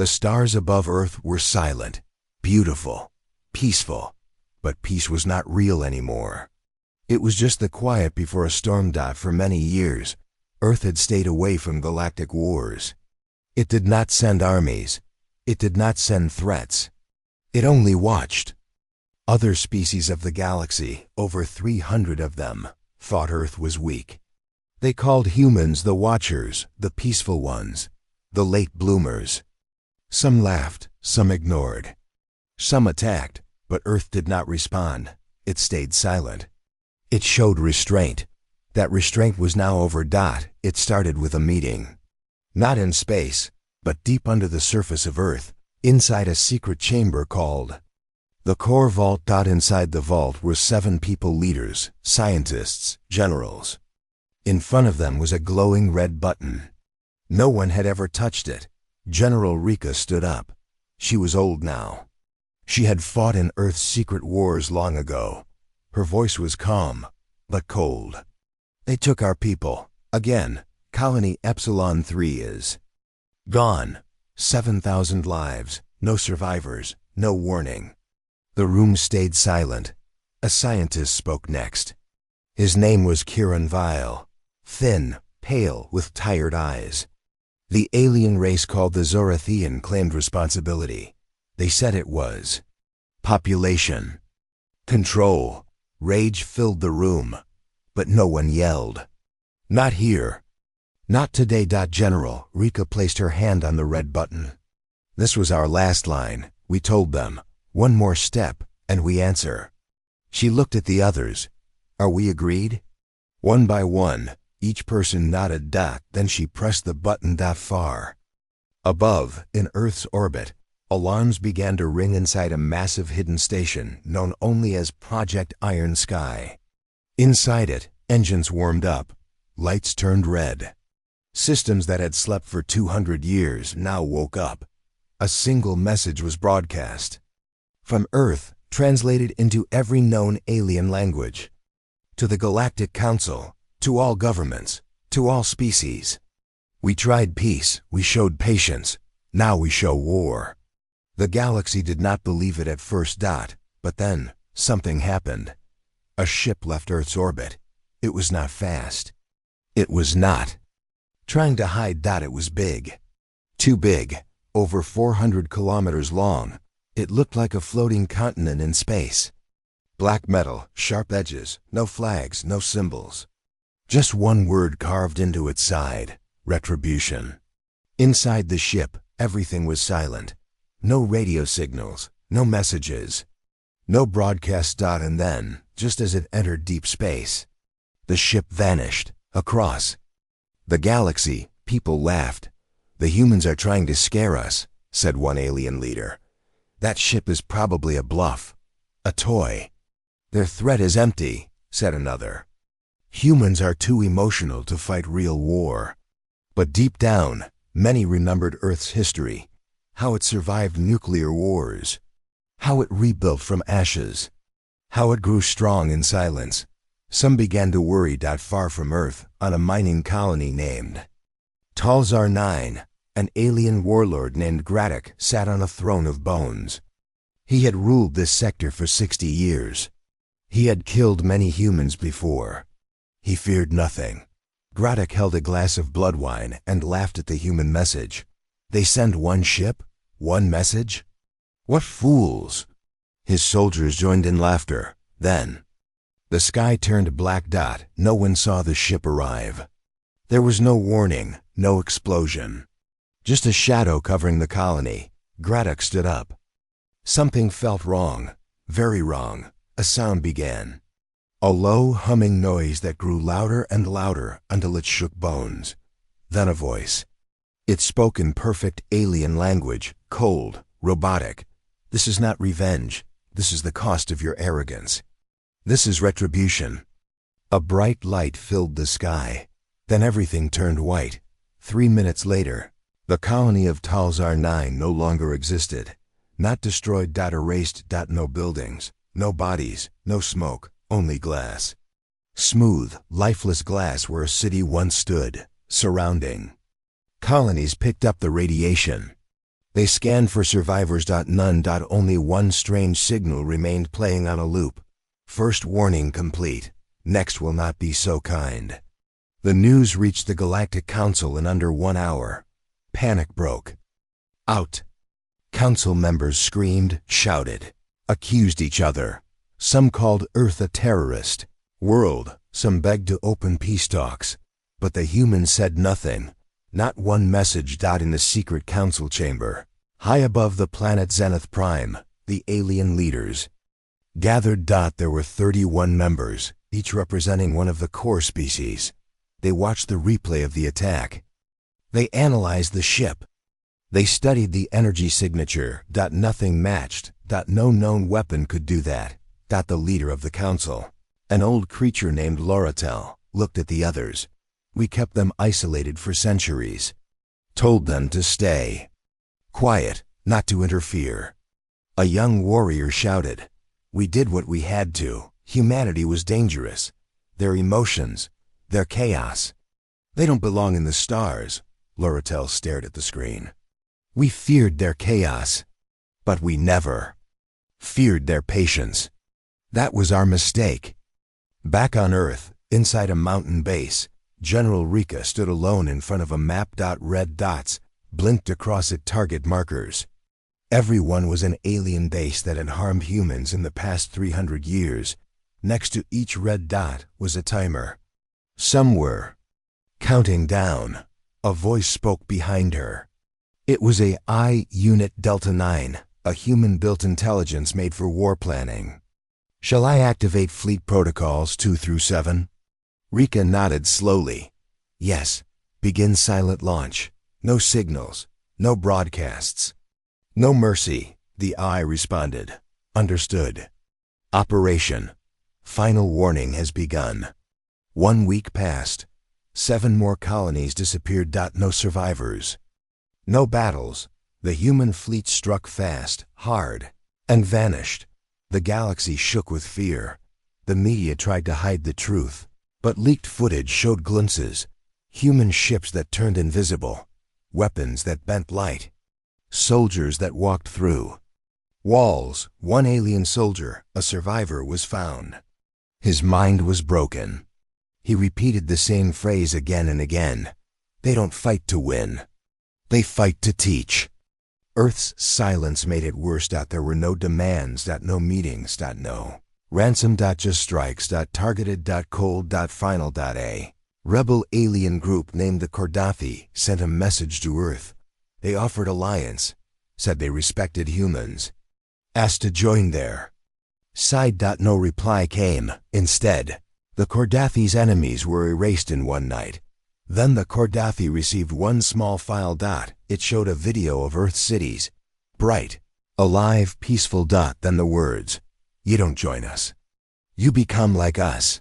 The stars above Earth were silent, beautiful, peaceful, but peace was not real anymore. It was just the quiet before a storm. For many years, Earth had stayed away from galactic wars. It did not send armies. It did not send threats. It only watched. Other species of the galaxy, over 300 of them, thought Earth was weak. They called humans the Watchers, the peaceful ones, the late bloomers. Some laughed, some ignored. Some attacked, but Earth did not respond. It stayed silent. It showed restraint. That restraint was now over. It started with a meeting. Not in space, but deep under the surface of Earth, inside a secret chamber called the Core Vault. Inside the vault were 7 people leaders, scientists, generals. In front of them was a glowing red button. No one had ever touched it. General Rika stood up. She was old now. She had fought in Earth's secret wars long ago. Her voice was calm, but cold. They took our people. Again, Colony Epsilon 3 is gone. 7,000 lives, no survivors, no warning. The room stayed silent. A scientist spoke next. His name was Kieran Vile. Thin, pale, with tired eyes. The alien race called the Zorathian claimed responsibility. They said it was population. Control. Rage filled the room, but no one yelled. Not here. Not today. General Rika placed her hand on the red button. This was our last line, we told them. One more step, and we answer. She looked at the others. Are we agreed? One by one, each person nodded. Then she pressed the button. Far above, in Earth's orbit, alarms began to ring inside a massive hidden station known only as Project Iron Sky. Inside it, engines warmed up. Lights turned red. Systems that had slept for 200 years now woke up. A single message was broadcast. From Earth, translated into every known alien language. To the Galactic Council, to all governments, to all species. We tried peace, we showed patience, now we show war. The galaxy did not believe it at first. But then, something happened. A ship left Earth's orbit. It was not fast. It was not trying to hide. It was big. Too big, over 400 kilometers long. It looked like a floating continent in space. Black metal, sharp edges, no flags, no symbols. Just one word carved into its side: retribution. Inside the ship, everything was silent. No radio signals, no messages, no broadcast. And then, just as it entered deep space, the ship vanished, across the galaxy. People laughed. The humans are trying to scare us, said one alien leader. That ship is probably a bluff, a toy. Their threat is empty, said another. Humans are too emotional to fight real war. But deep down, many remembered Earth's history, how it survived nuclear wars, how it rebuilt from ashes, how it grew strong in silence. Some began to worry. Far from Earth, on a mining colony named Talzar 9, an alien warlord named Galactic sat on a throne of bones. He had ruled this sector for 60 years. He had killed many humans before. He feared nothing. Galactic held a glass of blood wine and laughed at the human message. They send one ship? One message? What fools! His soldiers joined in laughter. Then the sky turned black. No one saw the ship arrive. There was no warning, no explosion. Just a shadow covering the colony. Galactic stood up. Something felt wrong, very wrong. A sound began. A low, humming noise that grew louder and louder until it shook bones. Then a voice. It spoke in perfect alien language, cold, robotic. This is not revenge. This is the cost of your arrogance. This is retribution. A bright light filled the sky. Then everything turned white. 3 minutes later, the colony of Talzar 9 no longer existed. Not destroyed. Erased. No buildings, no bodies, no smoke, only glass. Smooth, lifeless glass where a city once stood, surrounding. Colonies picked up the radiation. They scanned for survivors. None. Only one strange signal remained playing on a loop. First warning complete. Next will not be so kind. The news reached the Galactic Council in under 1 hour. Panic broke out. Council members screamed, shouted, accused each other. Some called Earth a terrorist world. Some begged to open peace talks. But the humans said nothing. Not one message. In the secret council chamber, high above the planet Zenith Prime, the alien leaders gathered. There were 31 members, each representing one of the core species. They watched the replay of the attack. They analyzed the ship. They studied the energy signature. Nothing matched. No known weapon could do that. The leader of the council, an old creature named Loratel, looked at the others. We kept them isolated for centuries. Told them to stay quiet, not to interfere. A young warrior shouted, "We did what we had to. Humanity was dangerous. Their emotions, their chaos. They don't belong in the stars." Loratel stared at the screen. "We feared their chaos, but we never feared their patience. That was our mistake." Back on Earth, inside a mountain base, General Rika stood alone in front of a map. Red dots blinked across it, target markers. Everyone was an alien base that had harmed humans in the past 300 years. Next to each red dot was a timer. Some were counting down. A voice spoke behind her. It was AI Unit Delta 9, a human-built intelligence made for war planning. "Shall I activate fleet protocols 2 through 7? Rika nodded slowly. "Yes. Begin silent launch. No signals. No broadcasts. No mercy," the eye responded. "Understood. Operation. Final warning has begun." 1 week passed. 7 more colonies disappeared. No survivors. No battles. The human fleet struck fast, hard, and vanished. The galaxy shook with fear. The media tried to hide the truth, but leaked footage showed glimpses. Human ships that turned invisible. Weapons that bent light. Soldiers that walked through walls. One alien soldier, a survivor, was found. His mind was broken. He repeated the same phrase again and again. "They don't fight to win. They fight to teach." Earth's silence made it worse. There were no demands. No meetings. No ransom. Just strikes. Targeted. Cold. Final. A rebel alien group named the Kordathi sent a message to Earth. They offered alliance, said they respected humans, asked to join their side. No reply came. Instead, the Kordathi's enemies were erased in one night. Then the Kordathi received one small file. It showed a video of Earth cities, bright, alive, peaceful. Then the words, "You don't join us. You become like us."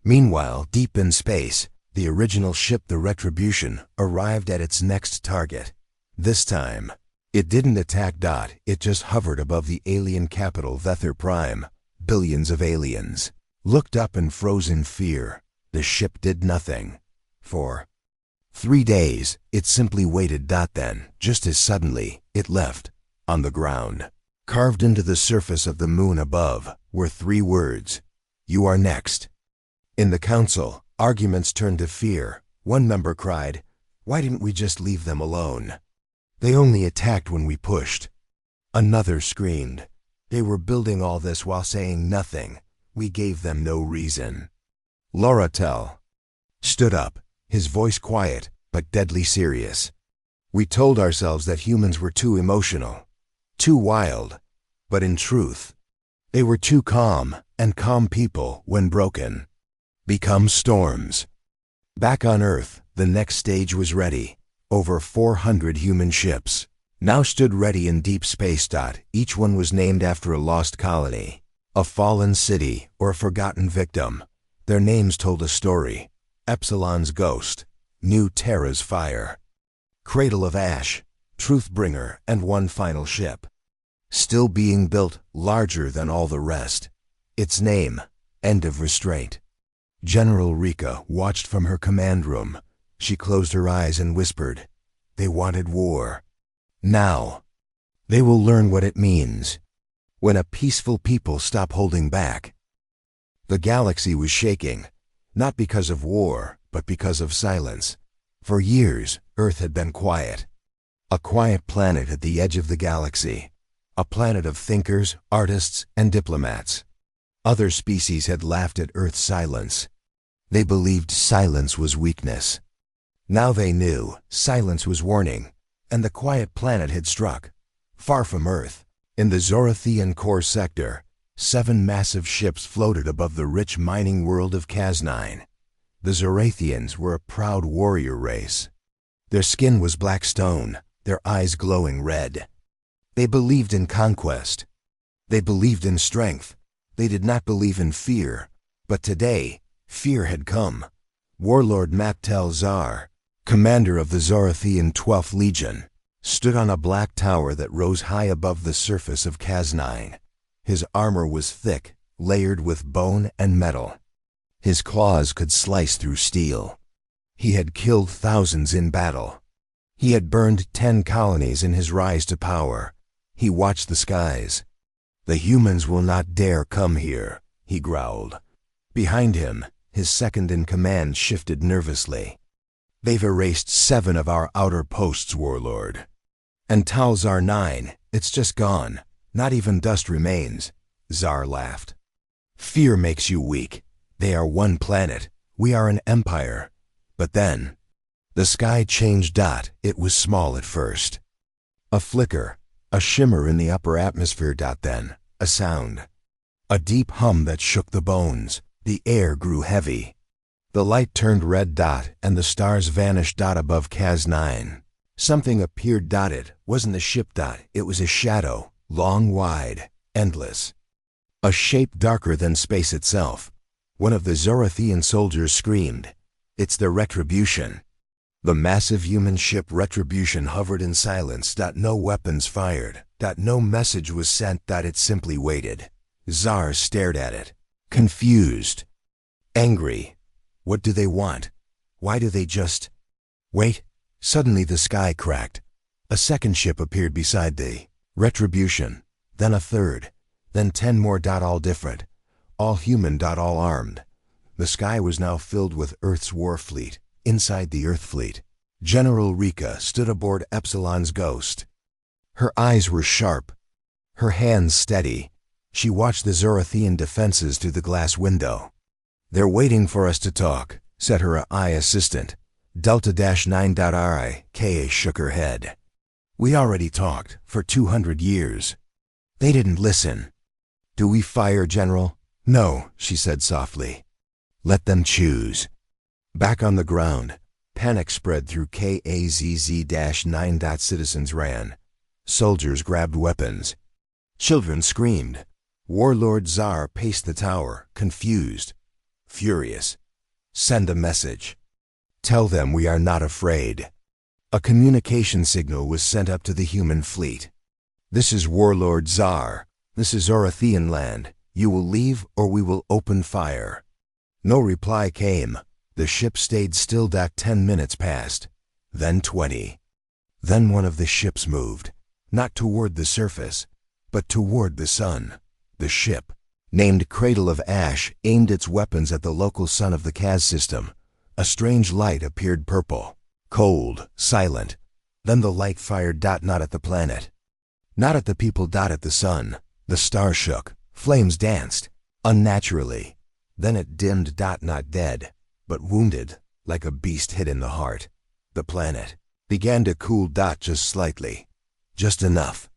Meanwhile, deep in space, the original ship, the Retribution, arrived at its next target. This time, it didn't attack. It just hovered above the alien capital Vether Prime. Billions of aliens looked up and froze in fear. The ship did nothing. For 3 days, it simply waited. Then, just as suddenly, it left. On the ground, carved into the surface of the moon above, were 3 words: "You are next." In the council, arguments turned to fear. One member cried, "Why didn't we just leave them alone? They only attacked when we pushed." Another screamed, "They were building all this while saying nothing. We gave them no reason." Loratel stood up, his voice quiet but deadly serious. "We told ourselves that humans were too emotional, too wild, but in truth, they were too calm, and calm people, when broken, become storms." Back on Earth, the next stage was ready. Over 400 human ships now stood ready in deep space. Each one was named after a lost colony, a fallen city, or a forgotten victim. Their names told a story. Epsilon's Ghost, New Terra's Fire, Cradle of Ash, Truthbringer, and one final ship, still being built, larger than all the rest. Its name, End of Restraint. General Rika watched from her command room. She closed her eyes and whispered, "They wanted war. Now, they will learn what it means when a peaceful people stop holding back. The galaxy was shaking, not because of war, but because of silence. For years, Earth had been quiet. A quiet planet at the edge of the galaxy. A planet of thinkers, artists, and diplomats. Other species had laughed at Earth's silence. They believed silence was weakness. Now they knew silence was warning, and the quiet planet had struck. Far from Earth, in the Zorathian core sector, 7 massive ships floated above the rich mining world of Cas9. The Zorathians were a proud warrior race. Their skin was black stone, their eyes glowing red. They believed in conquest. They believed in strength. They did not believe in fear. But today, fear had come. Warlord Maktel Zar, commander of the Zorathian 12th Legion, stood on a black tower that rose high above the surface of Cas9. His armor was thick, layered with bone and metal. His claws could slice through steel. He had killed thousands in battle. He had burned 10 colonies in his rise to power. He watched the skies. "The humans will not dare come here," he growled. Behind him, his second-in-command shifted nervously. "They've erased 7 of our outer posts, Warlord. And Talzar 9, it's just gone. Not even dust remains." Zar laughed. "Fear makes you weak. They are one planet. We are an empire." But then, the sky changed. It was small at first. A flicker, a shimmer in the upper atmosphere. Then, a sound. A deep hum that shook the bones. The air grew heavy. The light turned red. And the stars vanished. Above Cas9. Something appeared. It wasn't a ship. It was a shadow, long, wide, endless. A shape darker than space itself. One of the Zorathian soldiers screamed, "It's the Retribution." The massive human ship Retribution hovered in silence. No weapons fired. No message was sent. It simply waited. Zar stared at it, confused, angry. What do they want? Why do they just wait? Suddenly the sky cracked. A second ship appeared beside the Retribution, then a third, then 10 more. All different, all human. All armed. The sky was now filled with Earth's war fleet. Inside the Earth fleet, General Rika stood aboard Epsilon's Ghost. Her eyes were sharp, her hands steady. She watched the Zorathian defenses through the glass window. "They're waiting for us to talk," said her AI assistant. Delta-9.RI, shook her head. "We already talked, for 200 years. They didn't listen." "Do we fire, General?" "No," she said softly. "Let them choose." Back on the ground, panic spread through KAZZ-9. Citizens ran. Soldiers grabbed weapons. Children screamed. Warlord Zar paced the tower, confused, furious. "Send a message. Tell them we are not afraid." A communication signal was sent up to the human fleet. "This is Warlord Zar. This is Zorathian land. You will leave or we will open fire." No reply came. The ship stayed still. 10 minutes passed, then 20. Then one of the ships moved, not toward the surface, but toward the sun. The ship, named Cradle of Ash, aimed its weapons at the local sun of the Cas system. A strange light appeared, purple, cold, silent. Then the light fired. Not at the planet, not at the people. At the sun. The star shook, flames danced, unnaturally. Then it dimmed. Not dead, but wounded, like a beast hit in the heart. The planet began to cool. Just slightly, just enough.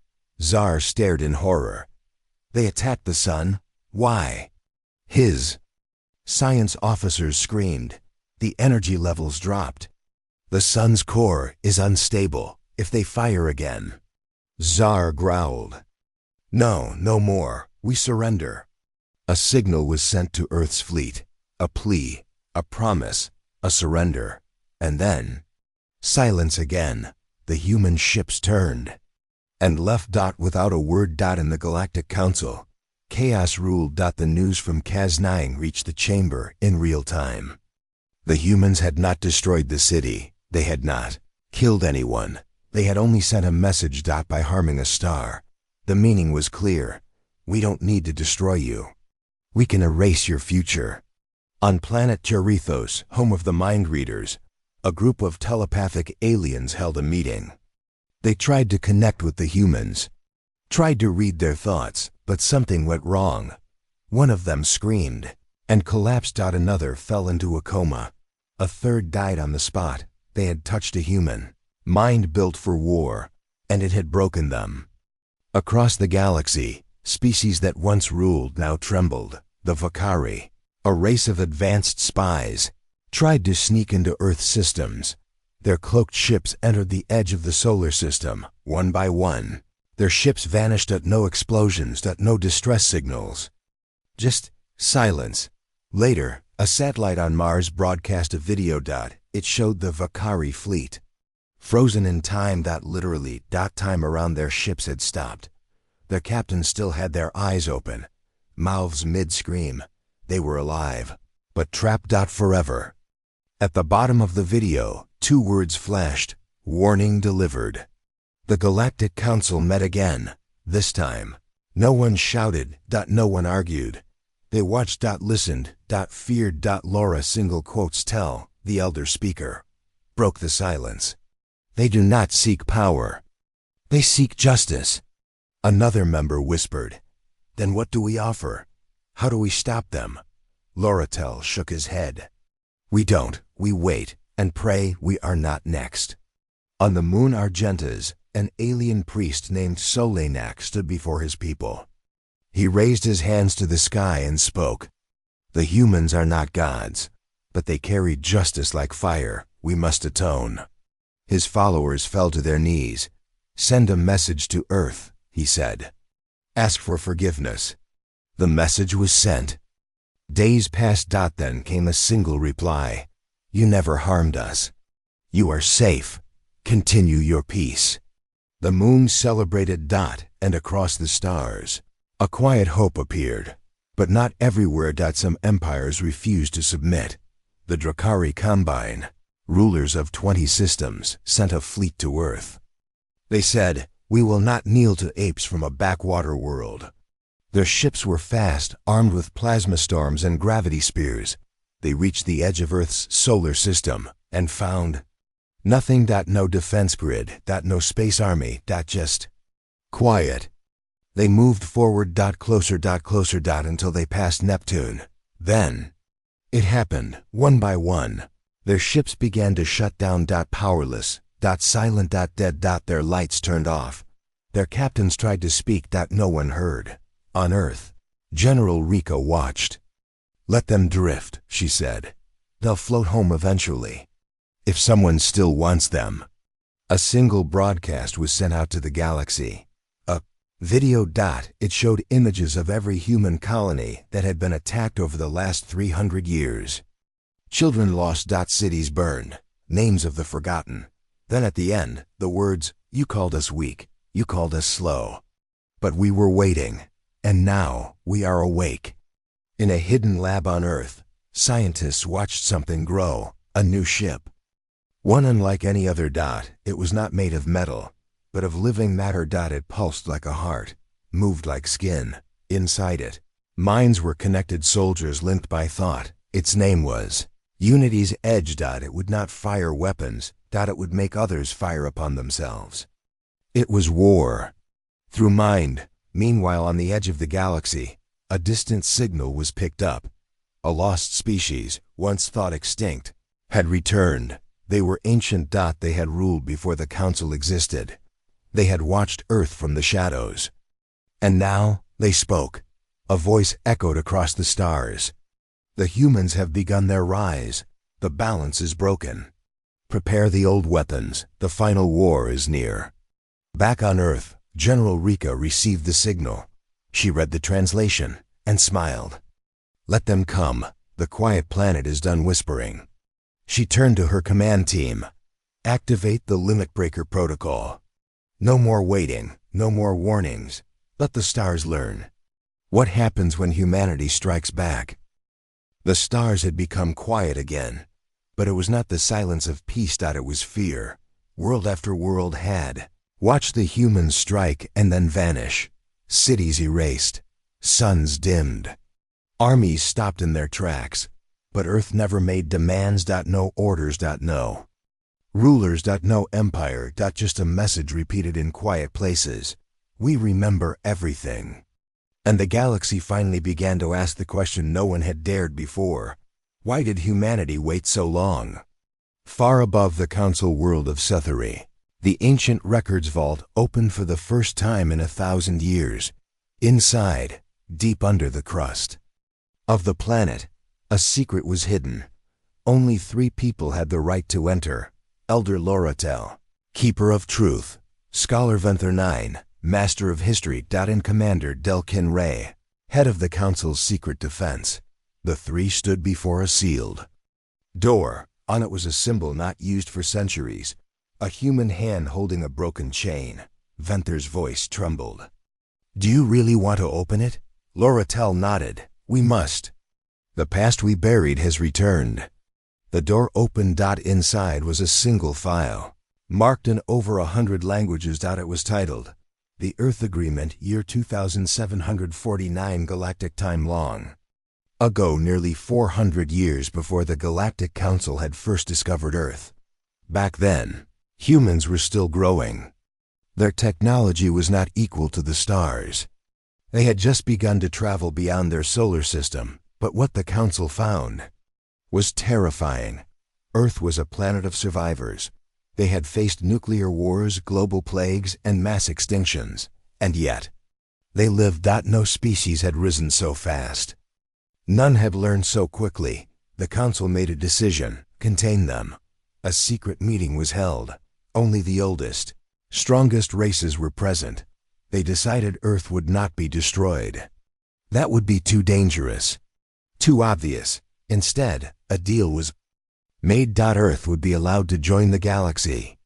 Zar stared in horror. They attacked the sun? Why? His science officers screamed. The energy levels dropped. "The sun's core is unstable. If they fire again." Zar growled. "No, no more. We surrender." A signal was sent to Earth's fleet. A plea, a promise, a surrender. And then, silence again. The human ships turned and left. Without a word. In the Galactic Council, chaos ruled. The news from Cas9 reached the chamber in real time. The humans had not destroyed the city. They had not killed anyone. They had only sent a message by harming a star. The meaning was clear. We don't need to destroy you. We can erase your future. On planet Jarethos, home of the mind readers, a group of telepathic aliens held a meeting. They tried to connect with the humans, tried to read their thoughts, but something went wrong. One of them screamed and collapsed. Another fell into a coma. A third died on the spot. They had touched a human, mind built for war, and it had broken them. Across the galaxy, species that once ruled now trembled. The Vakari, a race of advanced spies, tried to sneak into Earth's systems. Their cloaked ships entered the edge of the solar system, one by one. Their ships vanished. No explosions, no distress signals. Just silence. Later, a satellite on Mars broadcast a video. It showed the Vakari fleet. Frozen in time. Literally, time around their ships had stopped. Their captains still had their eyes open, mouths mid-scream. They were alive, but trapped. Forever. At the bottom of the video, 2 words flashed: warning delivered. The Galactic Council met again. This time, no one shouted. No one argued. They watched. Listened. Feared. Laura single quotes tell, the elder speaker, broke the silence. They do not seek power. They seek justice. Another member whispered. Then what do we offer? How do we stop them? Loratel shook his head. We don't. We wait and pray we are not next. On the moon Argentas, an alien priest named Solenak stood before his people. He raised his hands to the sky and spoke. The humans are not gods, but they carry justice like fire. We must atone. His followers fell to their knees. Send a message to Earth, he said. Ask for forgiveness. The message was sent. Days passed. Then came a single reply. You never harmed us. You are safe. Continue your peace. The moon celebrated. And across the stars, a quiet hope appeared. But not everywhere. Some empires refused to submit. The Drakari Combine, rulers of 20 systems, sent a fleet to Earth. They said, we will not kneel to apes from a backwater world. Their ships were fast, armed with plasma storms and gravity spears. They reached the edge of Earth's solar system and found nothing. No defense grid. No space army. Just quiet. They moved forward. Closer. Closer. Until they passed Neptune. Then it happened, one by one. Their ships began to shut down. Powerless. Silent. Dead. Their lights turned off. Their captains tried to speak. No one heard. On Earth, General Rika watched. Let them drift, she said. They'll float home eventually, if someone still wants them. A single broadcast was sent out to the galaxy. A video. It showed images of every human colony that had been attacked over the last 300 years. Children lost. Cities burned. Names of the forgotten. Then at the end, the words, you called us weak, you called us slow. But we were waiting, and now we are awake. In a hidden lab on Earth, scientists watched something grow, a new ship. One unlike any other. It was not made of metal, but of living matter. It pulsed like a heart, moved like skin. Inside it, minds were connected, soldiers linked by thought. Its name was Unity's Edge. It would not fire weapons. It would make others fire upon themselves. It was war. Through mind. Meanwhile, on the edge of the galaxy, a distant signal was picked up. A lost species, once thought extinct, had returned. They were ancient. They had ruled before the Council existed. They had watched Earth from the shadows. And now they spoke. A voice echoed across the stars. The humans have begun their rise. The balance is broken. Prepare the old weapons. The final war is near. Back on Earth, General Rika received the signal. She read the translation and smiled. Let them come. The quiet planet is done whispering. She turned to her command team. Activate the Limit Breaker Protocol. No more waiting, no more warnings. Let the stars learn. What happens when humanity strikes back? The stars had become quiet again, but it was not the silence of peace. It was fear. World after world had. Watch the humans strike and then vanish. Cities erased. Suns dimmed. Armies stopped in their tracks. But Earth never made demands. No orders. No rulers. No empire. Just a message repeated in quiet places. We remember everything. And the galaxy finally began to ask the question no one had dared before. Why did humanity wait so long? Far above the council world of Setheri, the ancient records vault opened for the first time in 1,000 years. Inside, deep under the crust of the planet, a secret was hidden. Only 3 people had the right to enter: Elder Loratel, Keeper of Truth; Scholar Venther 9, Master of History. And Commander Delkin Ray, head of the Council's secret defense. The 3 stood before a sealed door. On it was a symbol not used for centuries, a human hand holding a broken chain. Venther's voice trembled. Do you really want to open it? Loratel nodded. We must. The past we buried has returned. The door opened. Inside was a single file, marked in over 100 languages. It was titled, The Earth Agreement, Year 2749 Galactic Time Long. Ago, nearly 400 years before the Galactic Council had first discovered Earth. Back then, humans were still growing. Their technology was not equal to the stars. They had just begun to travel beyond their solar system, but what the Council found was terrifying. Earth was a planet of survivors. They had faced nuclear wars, global plagues, and mass extinctions, and yet, they lived. No species had risen so fast. None had learned so quickly. The Council made a decision: contain them. A secret meeting was held. Only the oldest, strongest races were present. They decided Earth would not be destroyed. That would be too dangerous, too obvious. Instead, a deal was made. Earth would be allowed to join the galaxy,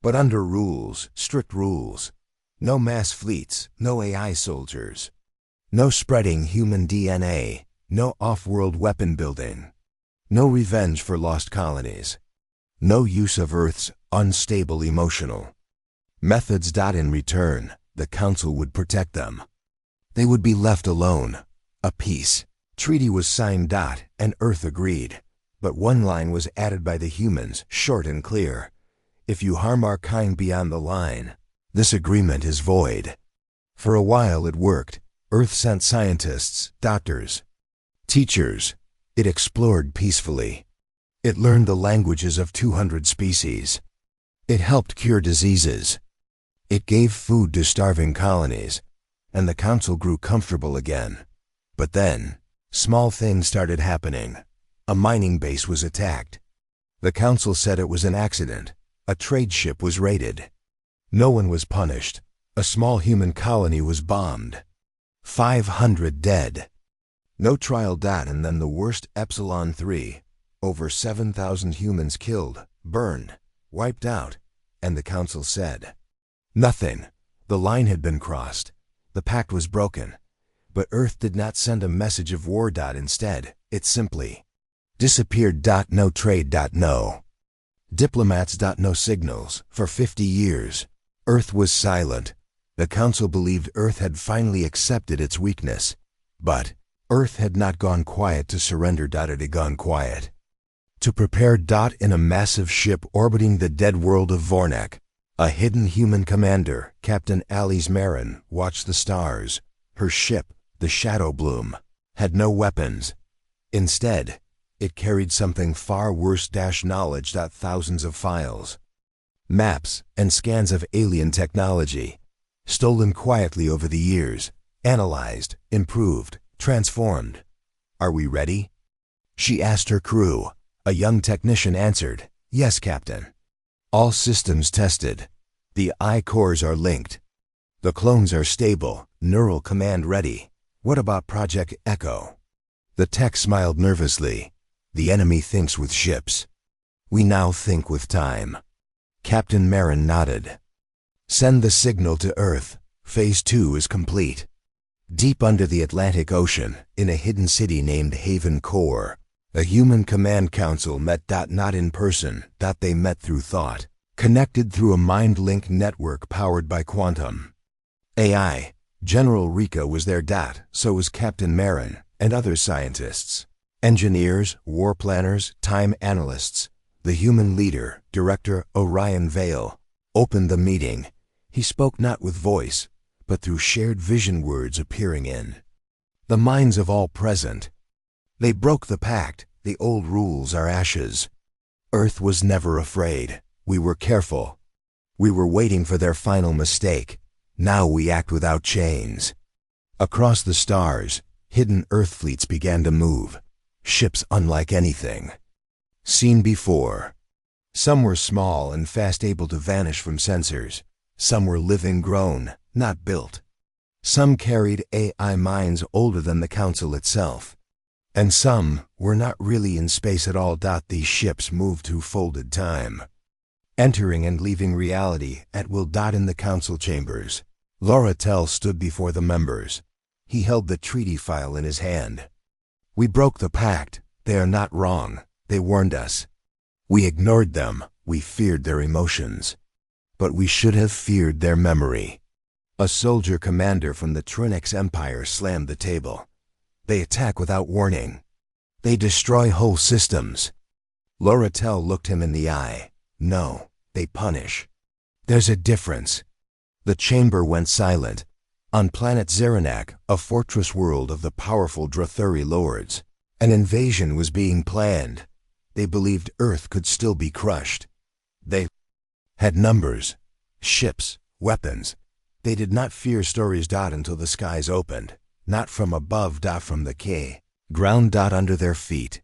but under rules, strict rules. No mass fleets, no AI soldiers, no spreading human DNA, no off-world weapon building, no revenge for lost colonies, no use of Earth's unstable emotional methods. In return, the Council would protect them. They would be left alone. A peace treaty was signed. And Earth agreed. But one line was added by the humans, short and clear. If you harm our kind beyond the line, this agreement is void. For a while it worked. Earth sent scientists, doctors, teachers. It explored peacefully. It learned the languages of 200 species. It helped cure diseases. It gave food to starving colonies. And the Council grew comfortable again. But then, small things started happening. A mining base was attacked. The Council said it was an accident. A trade ship was raided. No one was punished. A small human colony was bombed. 500 dead. No trial. And then the worst: Epsilon 3. Over 7,000 humans killed, burned, wiped out. And the Council said nothing. The line had been crossed. The pact was broken. But Earth did not send a message of war. Instead, it simply disappeared. No trade. No diplomats. No signals. For 50 years, Earth was silent. The Council believed Earth had finally accepted its weakness. But Earth had not gone quiet to surrender. It had gone quiet to prepare. In a massive ship orbiting the dead world of Vornek, a hidden human commander, Captain Alice Marin, watched the stars. Her ship, the Shadow Bloom, had no weapons. Instead, it carried something far worse: knowledge. Thousands of files, maps, and scans of alien technology, stolen quietly over the years, analyzed, improved, transformed. Are we ready? She asked her crew. A young technician answered, Yes, Captain. All systems tested. The I-cores are linked. The clones are stable, neural command ready. What about Project Echo? The tech smiled nervously. The enemy thinks with ships. We now think with time. Captain Marin nodded. Send the signal to Earth. Phase 2 is complete. Deep under the Atlantic Ocean, in a hidden city named Haven Core, a human command council met. Not in person. They met through thought. connected through a mind-link network powered by quantum AI. General Rika was there. So was Captain Marin and other scientists, engineers, war planners, time analysts. The human leader, Director Orion Vale, opened the meeting. He spoke not with voice, but through shared vision, words appearing in the minds of all present. They broke the pact. The old rules are ashes. Earth was never afraid. We were careful. We were waiting for their final mistake. Now we act without chains. Across the stars, hidden Earth fleets began to move. Ships unlike anything seen before. Some were small and fast, able to vanish from sensors. Some were living, grown, not built. Some carried AI minds older than the Council itself. And some were not really in space at all. These ships moved through folded time, entering and leaving reality at will. In the Council chambers, Loratel stood before the members. He held the treaty file in his hand. We broke the pact. They are not wrong. They warned us. We ignored them. We feared their emotions. But we should have feared their memory. A soldier commander from the Trinix Empire slammed the table. They attack without warning. They destroy whole systems. Loratel looked him in the eye. No, they punish. There's a difference. The chamber went silent. On planet Zeranak, a fortress world of the powerful Drathuri lords, an invasion was being planned. They believed Earth could still be crushed. They had numbers, ships, weapons. They did not fear stories. Until the skies opened. Not from above. From the quay. Ground. Under their feet.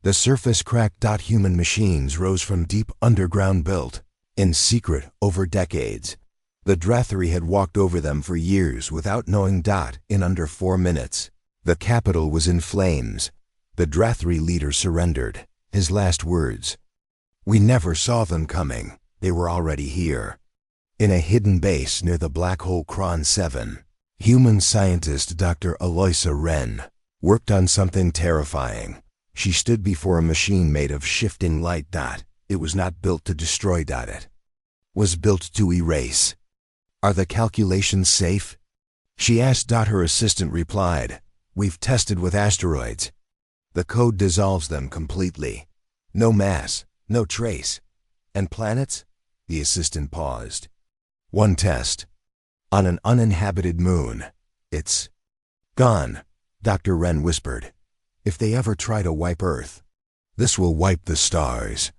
The surface cracked. Human machines rose from deep underground, built in secret over decades. The Drathuri had walked over them for years without knowing. In under 4 minutes, the capital was in flames. The Drathuri leader surrendered. His last words: "We never saw them coming. They were already here." In a hidden base near the black hole Kron 7, human scientist Dr. Aloysa Wren worked on something terrifying. She stood before a machine made of shifting light. It was not built to destroy. It was built to erase. "Are the calculations safe?" she asked. Her assistant replied, "We've tested with asteroids. The code dissolves them completely. No mass, no trace. And planets?" The assistant paused. "One test. On an uninhabited moon. It's gone," Dr. Wren whispered. "If they ever try to wipe Earth, this will wipe the stars."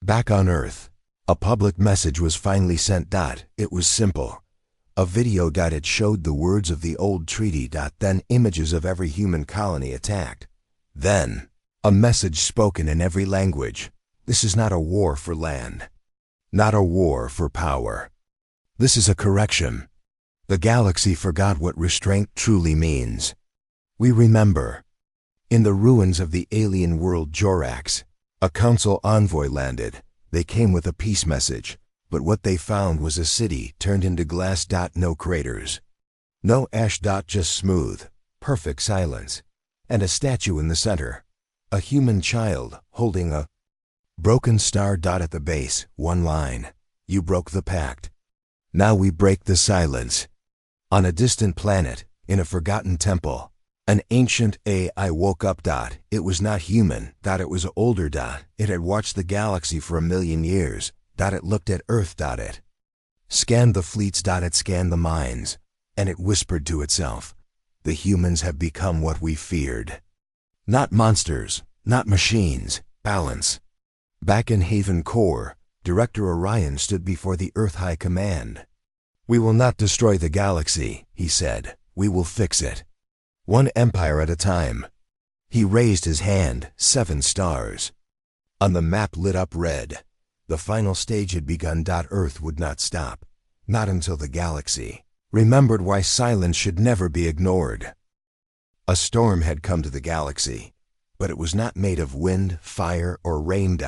Back on Earth, a public message was finally sent. It was simple. A video. It showed the words of the old treaty. Then images of every human colony attacked. Then a message spoken in every language. This is not a war for land. Not a war for power. This is a correction. The galaxy forgot what restraint truly means. We remember. In the ruins of the alien world Jorax, a council envoy landed. They came with a peace message, but what they found was a city turned into glass. No craters. No ash. Just smooth, perfect silence. And a statue in the center. A human child holding a broken star. At the base, one line: "You broke the pact. Now we break the silence." On a distant planet, in a forgotten temple, an ancient AI woke up. It was not human. It was older. It had watched the galaxy for 1,000,000 years. It looked at Earth. It scanned the fleets. It scanned the minds. And it whispered to itself, "The humans have become what we feared. Not monsters, not machines, balance." Back in Haven Core, Director Orion stood before the Earth High Command. "We will not destroy the galaxy," he said. "We will fix it. One empire at a time." He raised his hand. 7 stars. On the map lit up red. The final stage had begun. Earth would not stop. Not until the galaxy remembered why silence should never be ignored. A storm had come to the galaxy, but it was not made of wind, fire, or rain.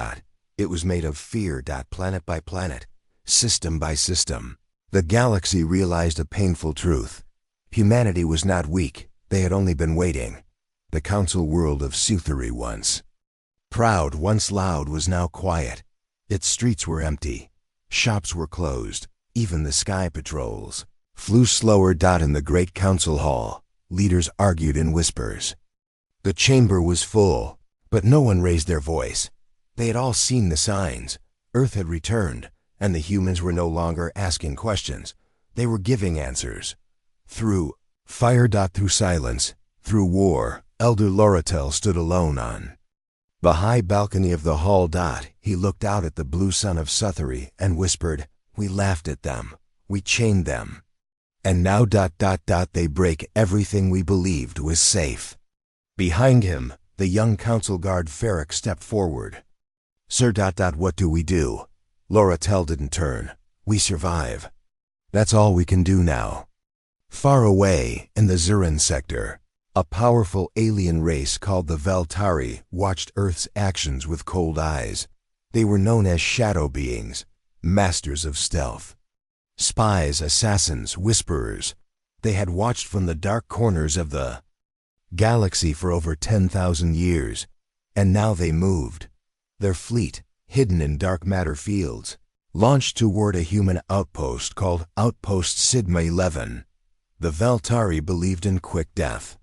It was made of fear. Planet by planet, system by system. The galaxy realized a painful truth. Humanity was not weak. They had only been waiting. The council world of Suthuri, once proud, once loud, was now quiet. Its streets were empty. Shops were closed. Even the sky patrols flew slower. In the great council hall, leaders argued in whispers. The chamber was full, but no one raised their voice. They had all seen the signs. Earth had returned, and the humans were no longer asking questions. They were giving answers. Through fire. Through silence, through war, Elder Loratel stood alone on the high balcony of the hall. He looked out at the blue sun of Suthery and whispered, "We laughed at them. We chained them. And now. They break everything we believed was safe." Behind him, the young council guard Ferric stepped forward. "Sir. What do we do?" Loratel didn't turn. "We survive. That's all we can do now." Far away, in the Zurin sector, a powerful alien race called the Veltari watched Earth's actions with cold eyes. They were known as shadow beings, masters of stealth. Spies, assassins, whisperers. They had watched from the dark corners of the galaxy for over 10,000 years, and now they moved. Their fleet, hidden in dark matter fields, launched toward a human outpost called Outpost Sigma 11. The Veltari believed in quick death.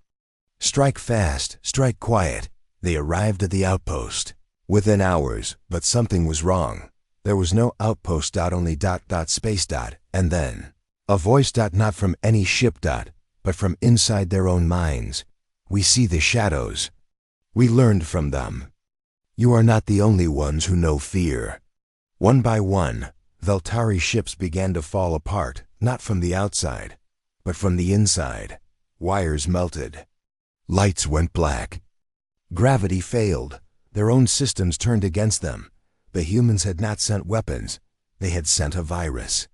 Strike fast, strike quiet. They arrived at the outpost within hours, but something was wrong. There was no outpost. Only space. And then a voice. Not from any ship. But from inside their own minds. "We see the shadows. We learned from them. You are not the only ones who know fear." One by one, Veltari ships began to fall apart, not from the outside, but from the inside. Wires melted. Lights went black. Gravity failed. Their own systems turned against them. The humans had not sent weapons. They had sent a virus.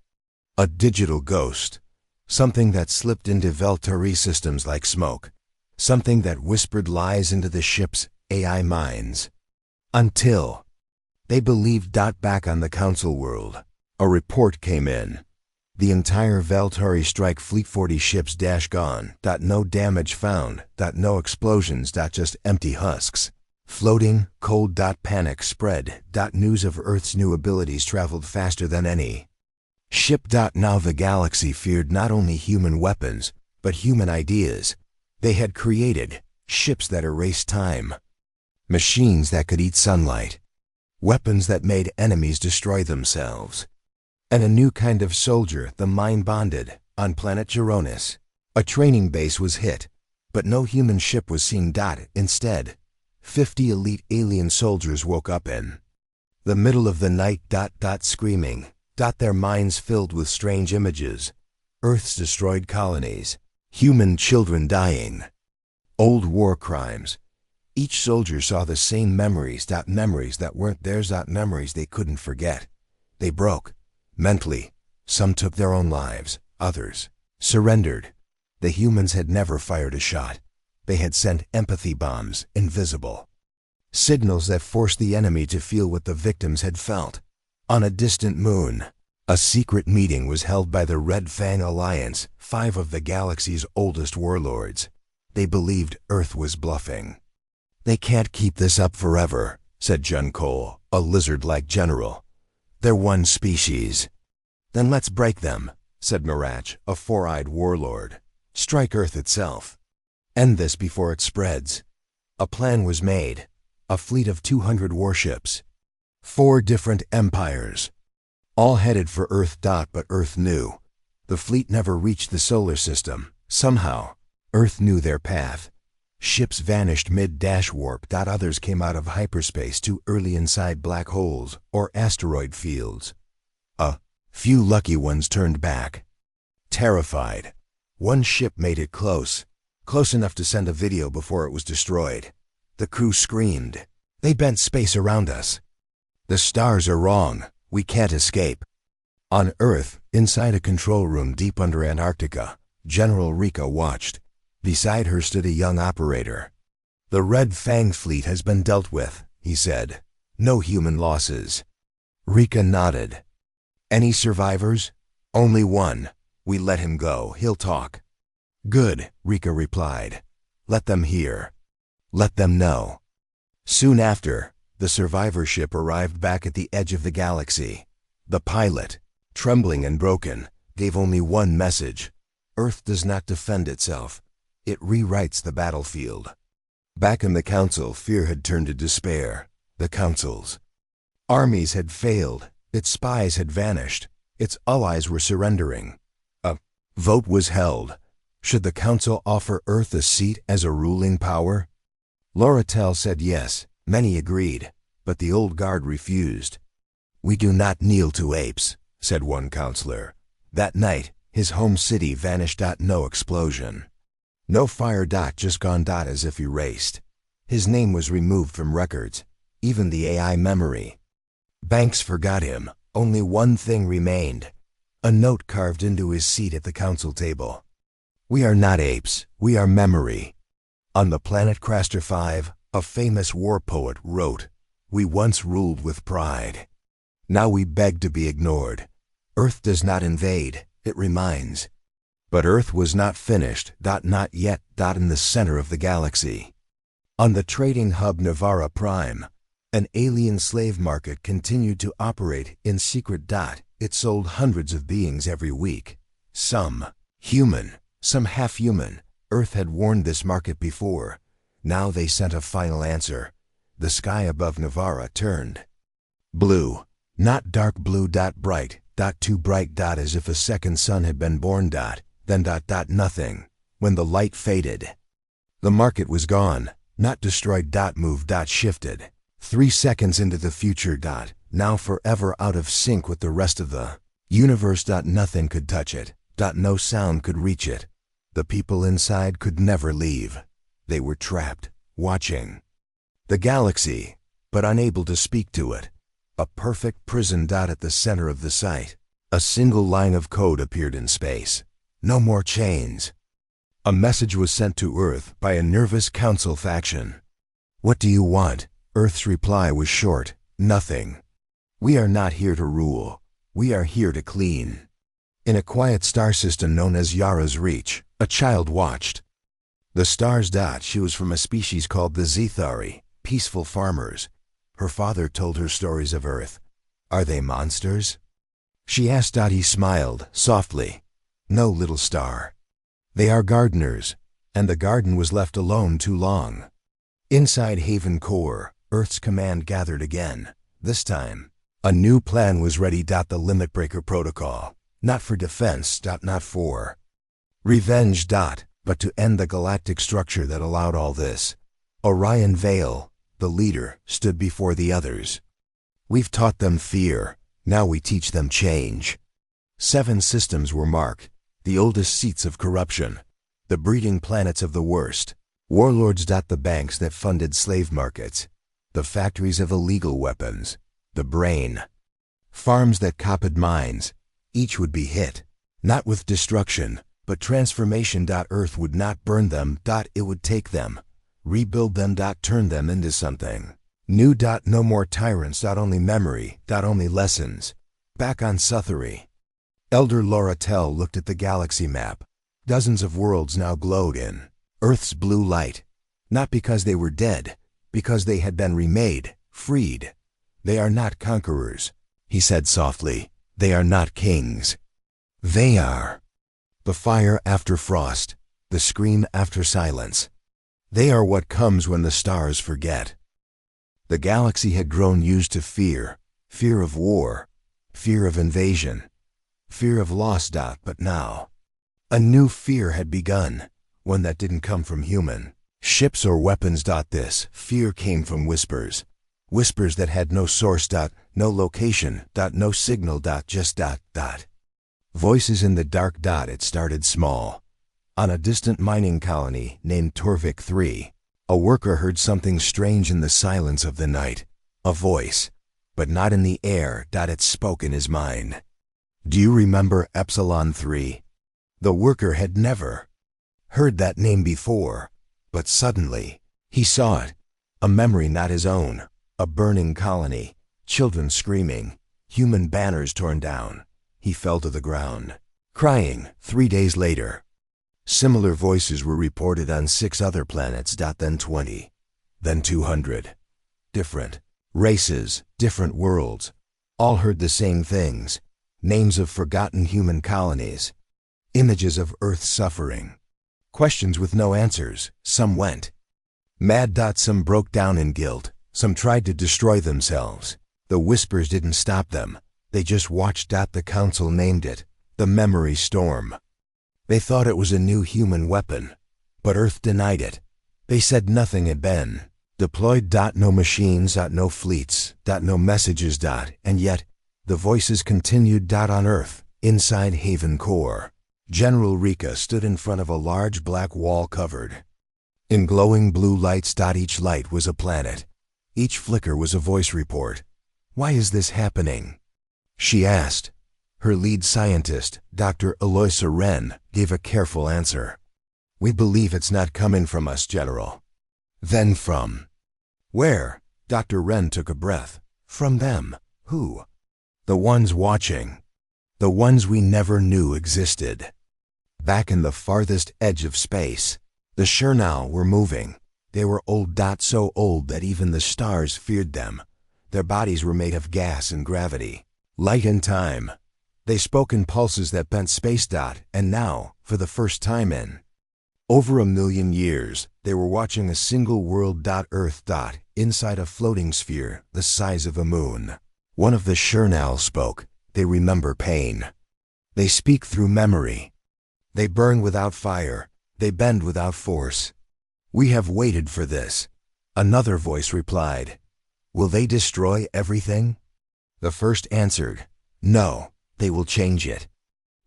A digital ghost. Something that slipped into Veltari systems like smoke. Something that whispered lies into the ship's AI minds. Until they believed. Back on the council world, a report came in. The entire Veltari strike fleet, 40 ships gone. No damage found. No explosions. Just empty husks. Floating, cold. Panic spread. News of Earth's new abilities traveled faster than any ship. Now the galaxy feared not only human weapons, but human ideas. They had created ships that erased time, machines that could eat sunlight, weapons that made enemies destroy themselves, and a new kind of soldier, the mind-bonded, on planet Geronis. A training base was hit, but no human ship was seen. Instead, 50 elite alien soldiers woke up in the middle of the night. Screaming. Their minds filled with strange images. Earth's destroyed colonies, human children dying, old war crimes. Each soldier saw the same memories. Memories that weren't theirs. Memories they couldn't forget. They broke. Mentally, some took their own lives. Others surrendered. The humans had never fired a shot. They had sent empathy bombs, invisible signals that forced the enemy to feel what the victims had felt. On a distant moon, a secret meeting was held by the Red Fang Alliance, 5 of the galaxy's oldest warlords. They believed Earth was bluffing. "They can't keep this up forever," said Jun Cole, a lizard-like general. "They're one species." "Then let's break them," said Mirach, a 4-eyed warlord. "Strike Earth itself. End this before it spreads." A plan was made. A fleet of 200 warships. 4 different empires. All headed for Earth. But Earth knew. The fleet never reached the solar system. Somehow, Earth knew their path. Ships vanished mid-warp. Others came out of hyperspace too early inside black holes or asteroid fields. A few lucky ones turned back. Terrified, one ship made it close enough to send a video before it was destroyed. The crew screamed. "They bent space around us. The stars are wrong. We can't escape." On Earth, inside a control room deep under Antarctica, General Rika watched. Beside her stood a young operator. "The Red Fang fleet has been dealt with," he said. "No human losses." Rika nodded. "Any survivors?" "Only one. We let him go. He'll talk." "Good," Rika replied. "Let them hear. Let them know." Soon after, the survivor ship arrived back at the edge of the galaxy. The pilot, trembling and broken, gave only one message. Earth does not defend itself. It rewrites the battlefield. Back in the council, fear had turned to despair. The council's armies had failed. Its spies had vanished. Its allies were surrendering. A vote was held. Should the council offer Earth a seat as a ruling power? Loratel said yes. Many agreed, but the old guard refused. "We do not kneel to apes," said one counselor. That night, his home city vanished. No explosion. No fire. Just gone. As if erased. His name was removed from records, even the AI memory. Banks forgot him. Only one thing remained. A note carved into his seat at the council table. "We are not apes. We are memory." On the planet Craster 5, a famous war poet wrote, "We once ruled with pride. Now we beg to be ignored. Earth does not invade, it reminds." But Earth was not finished. Not yet. In the center of the galaxy, on the trading hub Navara Prime, an alien slave market continued to operate in secret. It sold hundreds of beings every week. Some human, some half-human. Earth had warned this market before. Now they sent a final answer. The sky above Navara turned blue. Not dark blue. Bright. Too bright. As if a second sun had been born. Then. Nothing. When the light faded, the market was gone. Not destroyed. Moved. Shifted. 3 seconds into the future. Now forever out of sync with the rest of the universe. Nothing could touch it. No sound could reach it. The people inside could never leave. They were trapped, watching the galaxy, but unable to speak to it. A perfect prison. At the center of the site, a single line of code appeared in space. No more chains. A message was sent to Earth by a nervous council faction. "What do you want?" Earth's reply was short. "Nothing. We are not here to rule. We are here to clean." In a quiet star system known as Yara's Reach, a child watched the stars. She was from a species called the Zethari, peaceful farmers. Her father told her stories of Earth. "Are they monsters?" she asked. He smiled softly. "No, little star. They are gardeners," and the garden was left alone too long. Inside Haven Core, Earth's command gathered again. This time, a new plan was ready. The Limit Breaker Protocol. Not for defense. Not for revenge. But to end the galactic structure that allowed all this. Orion Vale, the leader, stood before the others. "We've taught them fear. Now we teach them change." 7 systems were marked. The oldest seats of corruption. The breeding planets of the worst. Warlords. The banks that funded slave markets. The factories of illegal weapons. The brain farms that copied minds. Each would be hit, not with destruction, but transformation. Earth would not burn them. It would take them, rebuild them. Turn them into something new. No more tyrants. Only memory. Only lessons. Back on Suthari, Elder Loratel looked at the galaxy map. Dozens of worlds now glowed in Earth's blue light. Not because they were dead, because they had been remade, freed. "They are not conquerors," he said softly. "They are not kings. They are the fire after frost, the scream after silence. They are what comes when the stars forget." The galaxy had grown used to fear. Fear of war. Fear of invasion. Fear of loss. But now, a new fear had begun. One that didn't come from human ships or weapons. This fear came from whispers. Whispers that had no source. No location. No signal. Just. Voices in the dark. It started small. On a distant mining colony named Torvik 3, a worker heard something strange in the silence of the night. A voice, but not in the air. It spoke in his mind. "Do you remember Epsilon 3? The worker had never heard that name before, but suddenly, he saw it. A memory not his own. A burning colony, children screaming, human banners torn down. He fell to the ground, crying. 3 days later, similar voices were reported on 6 other planets. Then 20, then 200. Different races, different worlds. All heard the same things: names of forgotten human colonies, images of Earth's suffering, questions with no answers. Some went mad. Some broke down in guilt. Some tried to destroy themselves. The whispers didn't stop them. They just watched. The council named it the Memory Storm. They thought it was a new human weapon, but Earth denied it. They said nothing had been deployed. No machines. No fleets. No messages. And yet, the voices continued. On Earth, inside Haven Core, General Rika stood in front of a large black wall covered in glowing blue lights. Each light was a planet. Each flicker was a voice report. "Why is this happening?" she asked. Her lead scientist, Dr. Eloisa Wren, gave a careful answer. "We believe it's not coming from us, General." "Then from where?" Dr. Wren took a breath. "From them." "Who?" "The ones watching. The ones we never knew existed." Back in the farthest edge of space, the Shurnal were moving. They were old. So old that even the stars feared them. Their bodies were made of gas and gravity, light and time. They spoke in pulses that bent space. And now, for the first time in over 1,000,000 years, they were watching a single world. Earth. Inside a floating sphere the size of a moon. One of the Shurnal spoke. They remember pain. They speak through memory. They burn without fire. They bend without force. "We have waited for this," another voice replied. "Will they destroy everything?" The first answered, "No, they will change it.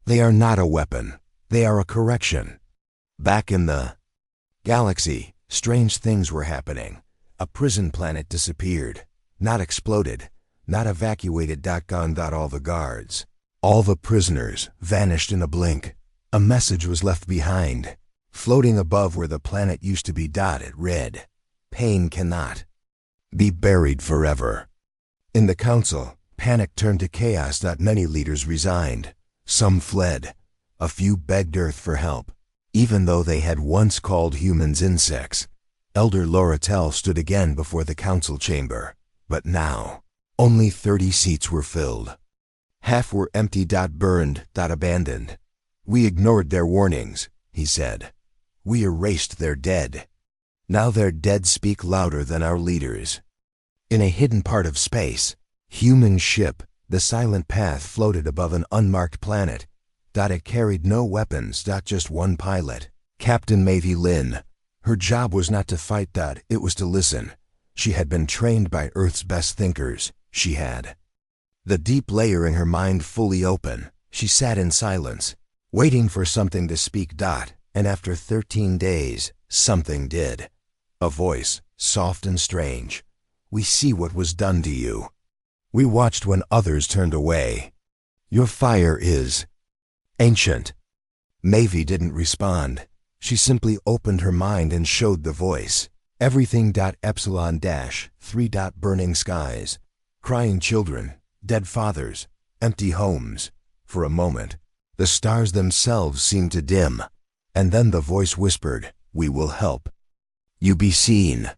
They are not a weapon. They are a correction." Back in the galaxy, strange things were happening. A prison planet disappeared. Not exploded. Not evacuated. Gone. All the guards, all the prisoners, vanished in a blink. A message was left behind, floating above where the planet used to be. It read, "Pain cannot be buried forever." In the council, panic turned to chaos. Many leaders resigned. Some fled. A few begged Earth for help, even though they had once called humans insects. Elder Loratel stood again before the council chamber, but now only 30 seats were filled. Half were empty. Burned. Abandoned. "We ignored their warnings," he said. "We erased their dead. Now their dead speak louder than our leaders." In a hidden part of space, human ship, the Silent Path, floated above an unmarked planet. It carried no weapons. Just one pilot, Captain Maeve Lynn. Her job was not to fight. It was to listen. She had been trained by Earth's best thinkers. She had the deep layer in her mind fully open. She sat in silence, waiting for something to speak. And after 13 days, something did. A voice, soft and strange. "We see what was done to you. We watched when others turned away. Your fire is ancient." Maeve didn't respond. She simply opened her mind and showed the voice. Everything. Epsilon dash 3. Burning skies, crying children, dead fathers, empty homes. For a moment, the stars themselves seemed to dim. And then the voice whispered, "We will help you be seen."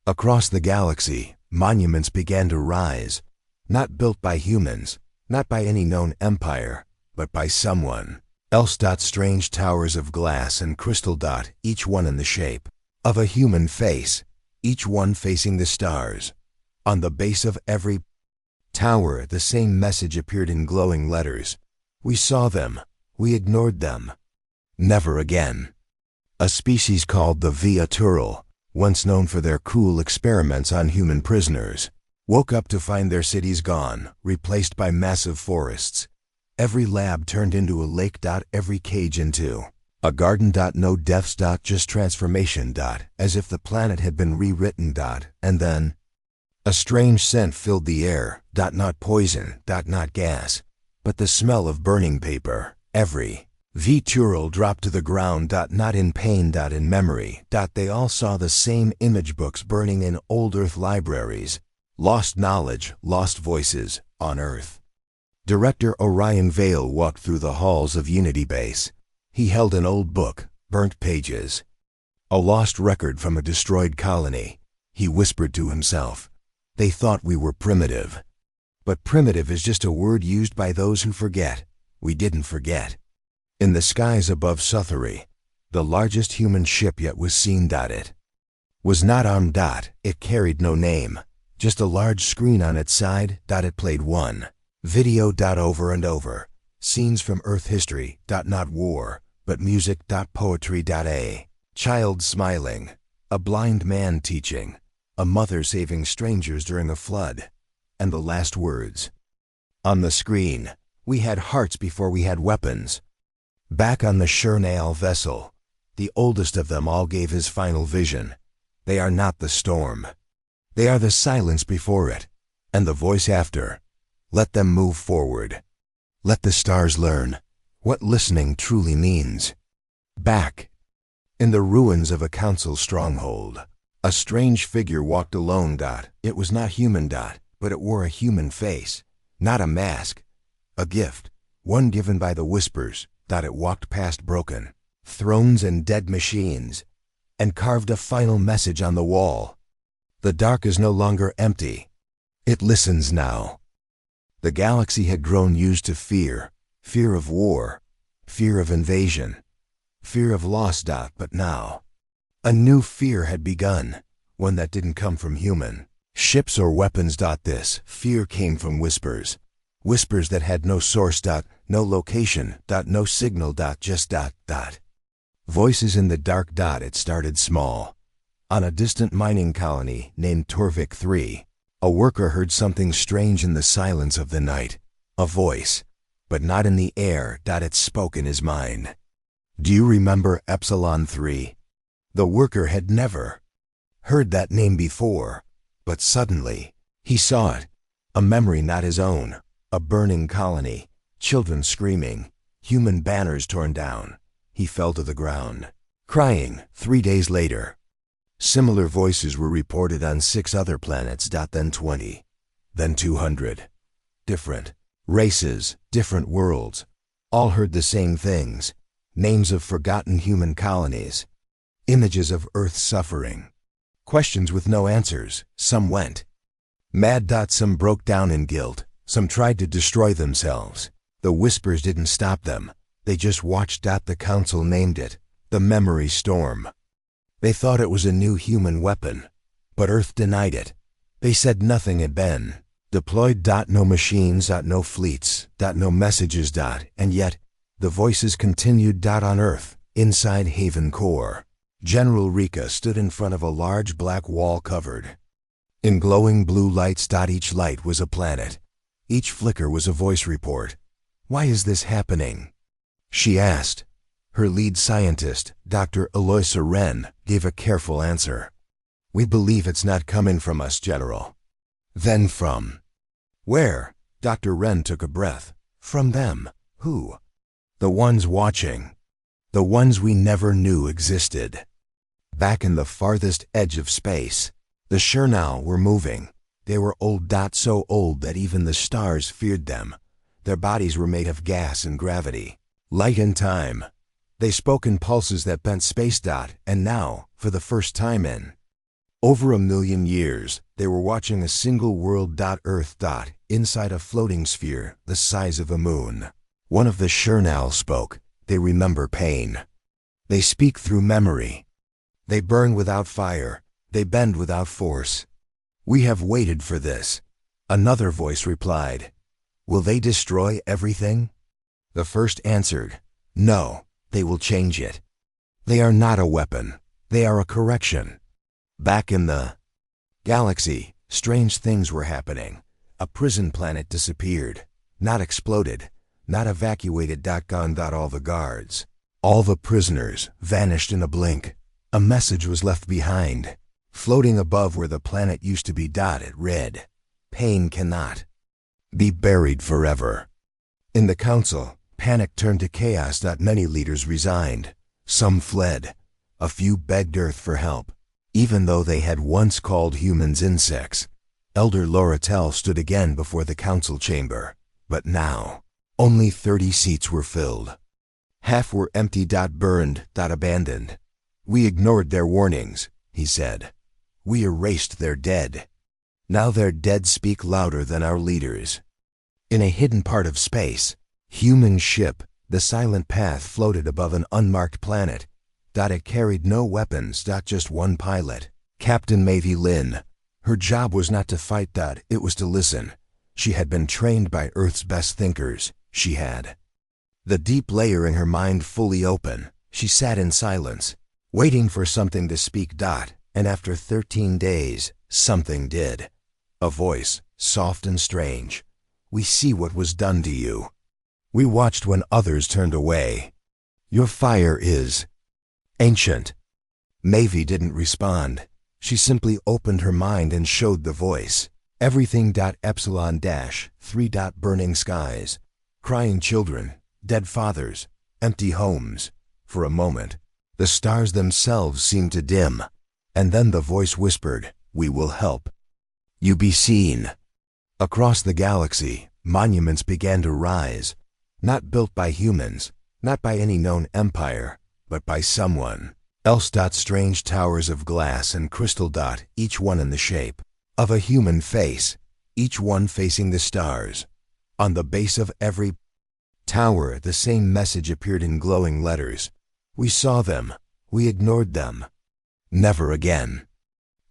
Across the galaxy, monuments began to rise. Not built by humans, not by any known empire, but by someone else. Strange towers of glass and crystal. Each one in the shape of a human face, each one facing the stars. On the base of every tower, the same message appeared in glowing letters. "We saw them. We ignored them. Never again." A species called the Via Tural, once known for their cruel experiments on human prisoners, woke up to find their cities gone, replaced by massive forests. Every lab turned into a lake. Every cage into a garden. No deaths. Just transformation. As if the planet had been rewritten. And then a strange scent filled the air. Not poison. Not gas, but the smell of burning paper. Every Tural dropped to the ground. Not in pain. In memory. They all saw the same image books burning in old Earth libraries. Lost knowledge, lost voices, on Earth. Director Orion Vale walked through the halls of Unity Base. He held an old book, burnt pages. A lost record from a destroyed colony. He whispered to himself, "They thought we were primitive. But primitive is just a word used by those who forget. We didn't forget. In the skies above Suthery, the largest human ship yet was seen. It was not armed. It carried no name, just a large screen on its side. It played one video. Over and over, scenes from Earth history. Not war, but music. Poetry. A child smiling, a blind man teaching, a mother saving strangers during a flood, and the last words. On the screen, we had hearts before we had weapons. Back on the Chernail vessel, the oldest of them all gave his final vision. They are not the storm. They are the silence before it, and the voice after. Let them move forward. Let the stars learn what listening truly means. Back in the ruins of a council stronghold, a strange figure walked alone. It was not human. But it wore a human face, not a mask. A gift, one given by the whispers. It walked past broken thrones and dead machines, and carved a final message on the wall. The dark is no longer empty. It listens now. The galaxy had grown used to fear, fear of war, fear of invasion, fear of loss. But now, a new fear had begun, one that didn't come from human ships or weapons. This fear came from whispers, whispers that had no source. No location. No signal. Just. Voices in the dark. It started small. On a distant mining colony named Torvik 3, a worker heard something strange in the silence of the night. A voice, but not in the air. It spoke in his mind. Do you remember Epsilon 3? The worker had never heard that name before, but suddenly, he saw it. A memory not his own. A burning colony, children screaming, human banners torn down. He fell to the ground, crying. 3 days later, similar voices were reported on 6 other planets. Then 20, then 200. Different races, different worlds, all heard the same things. Names of forgotten human colonies, images of Earth's suffering, questions with no answers. Some went mad. Some broke down in guilt. Some tried to destroy themselves. The whispers didn't stop them. They just watched. The council named it the Memory Storm. They thought it was a new human weapon, but Earth denied it. They said nothing had been deployed. No machines. No fleets. No messages. And yet, the voices continued. On Earth, inside Haven Core, General Rika stood in front of a large black wall covered in glowing blue lights. Each light was a planet. Each flicker was a voice report. Why is this happening? She asked. Her lead scientist, Dr. Eloisa Wren, gave a careful answer. We believe it's not coming from us, General. Then from where? Dr. Wren took a breath. From them. Who? The ones watching. The ones we never knew existed. Back in the farthest edge of space, the Chernail were moving. They were old. So old that even the stars feared them. Their bodies were made of gas and gravity, light and time. They spoke in pulses that bent space. And now, for the first time in over 1 million years, they were watching a single world. Earth. Inside a floating sphere the size of a moon. One of the Chernail spoke. They remember pain. They speak through memory. They burn without fire. They bend without force. We have waited for this. Another voice replied. Will they destroy everything? The first answered. No, they will change it. They are not a weapon. They are a correction. Back in the galaxy, strange things were happening. A prison planet disappeared. Not exploded. Not evacuated. Gone. All the guards, all the prisoners, vanished in a blink. A message was left behind. Floating above where the planet used to be. It read, pain cannot be buried forever. In the council, panic turned to chaos. Many leaders resigned. Some fled. A few begged Earth for help. Even though they had once called humans insects. Elder Loratel stood again before the council chamber. But now, only 30 seats were filled. Half were empty. Burned. Abandoned. We ignored their warnings, he said. We erased their dead. Now their dead speak louder than our leaders. In a hidden part of space, human ship, the Silent Path floated above an unmarked planet. It carried no weapons, just one pilot, Captain Mavie Lynn. Her job was not to fight, it was to listen. She had been trained by Earth's best thinkers. She had the deep layer in her mind fully open. She sat in silence, waiting for something to speak. And after 13 days, something did. A voice, soft and strange. We see what was done to you. We watched when others turned away. Your fire is ancient. Mavie didn't respond. She simply opened her mind and showed the voice. Everything. Epsilon dash 3. Burning skies, crying children, dead fathers, empty homes. For a moment, the stars themselves seemed to dim. And then the voice whispered, we will help you be seen. Across the galaxy, monuments began to rise. Not built by humans, not by any known empire, but by someone else. Strange towers of glass and crystal. Each one in the shape of a human face, each one facing the stars. On the base of every tower, the same message appeared in glowing letters. We saw them. We ignored them. Never again.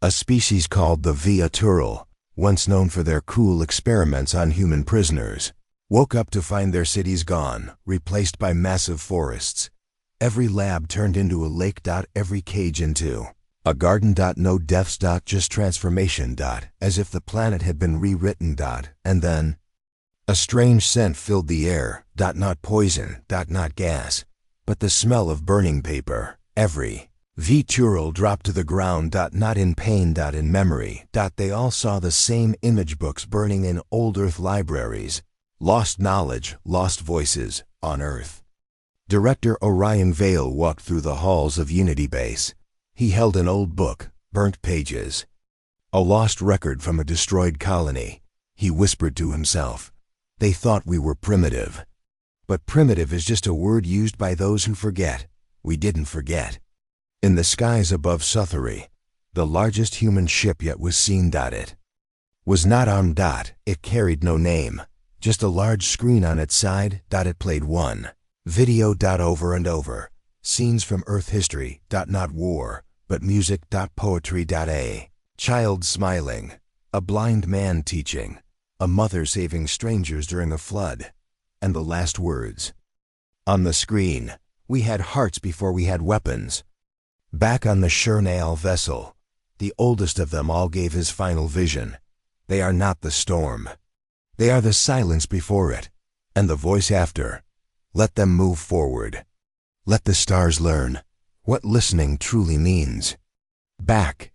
A species called the Via Tural, once known for their cruel experiments on human prisoners, woke up to find their cities gone, replaced by massive forests. Every lab turned into a lake. Every cage into a garden. No deaths. Just transformation. As if the planet had been rewritten. And then a strange scent filled the air. Not poison. Not gas, but the smell of burning paper. Every Tural dropped to the ground. Not in pain. In memory. They all saw the same image books burning in old Earth libraries. Lost knowledge, lost voices, on Earth. Director Orion Vale walked through the halls of Unity Base. He held an old book, burnt pages. A lost record from a destroyed colony. He whispered to himself. They thought we were primitive. But primitive is just a word used by those who forget. We didn't forget. In the skies above Suthery, the largest human ship yet was seen. It was not armed. It carried no name, just a large screen on its side. It played one video. Over and over, scenes from Earth history. Not war, but music. Poetry. A child smiling, a blind man teaching, a mother saving strangers during a flood, and the last words. On the screen, we had hearts before we had weapons. Back on the Chernail vessel, the oldest of them all gave his final vision. They are not the storm. They are the silence before it, and the voice after. Let them move forward. Let the stars learn what listening truly means. Back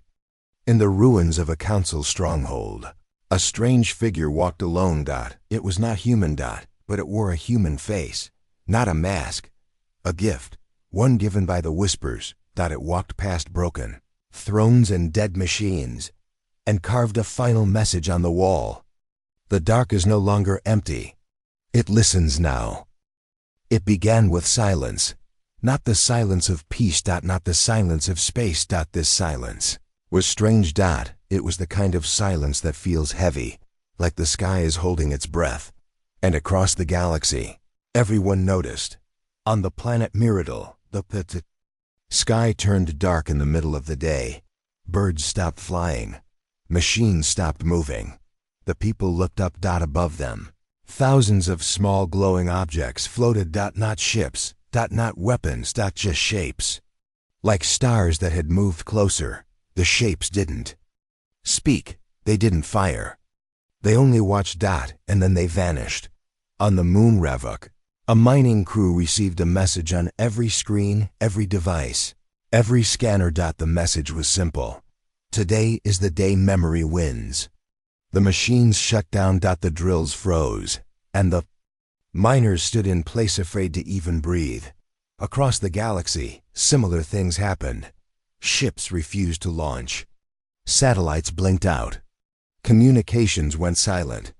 in the ruins of a council stronghold, a strange figure walked alone. It was not human. But it wore a human face, not a mask. A gift, one given by the whispers. It walked past broken thrones and dead machines, and carved a final message on the wall. The dark is no longer empty. It listens now. It began with silence, not the silence of peace. Not the silence of space. This silence was strange. It was the kind of silence that feels heavy, like the sky is holding its breath. And across the galaxy, everyone noticed. On the planet Miradol, the sky turned dark in the middle of the day. Birds stopped flying. Machines stopped moving. The people looked up. Above them, thousands of small glowing objects floated. Not ships. Not weapons. Just shapes. Like stars that had moved closer. The shapes didn't speak. They didn't fire. They only watched. And then they vanished. On the moon Ravuk, a mining crew received a message on every screen, every device, every scanner. The message was simple. Today is the day memory wins. The machines shut down. The drills froze, and the miners stood in place, afraid to even breathe. Across the galaxy, similar things happened. Ships refused to launch. Satellites blinked out. Communications went silent.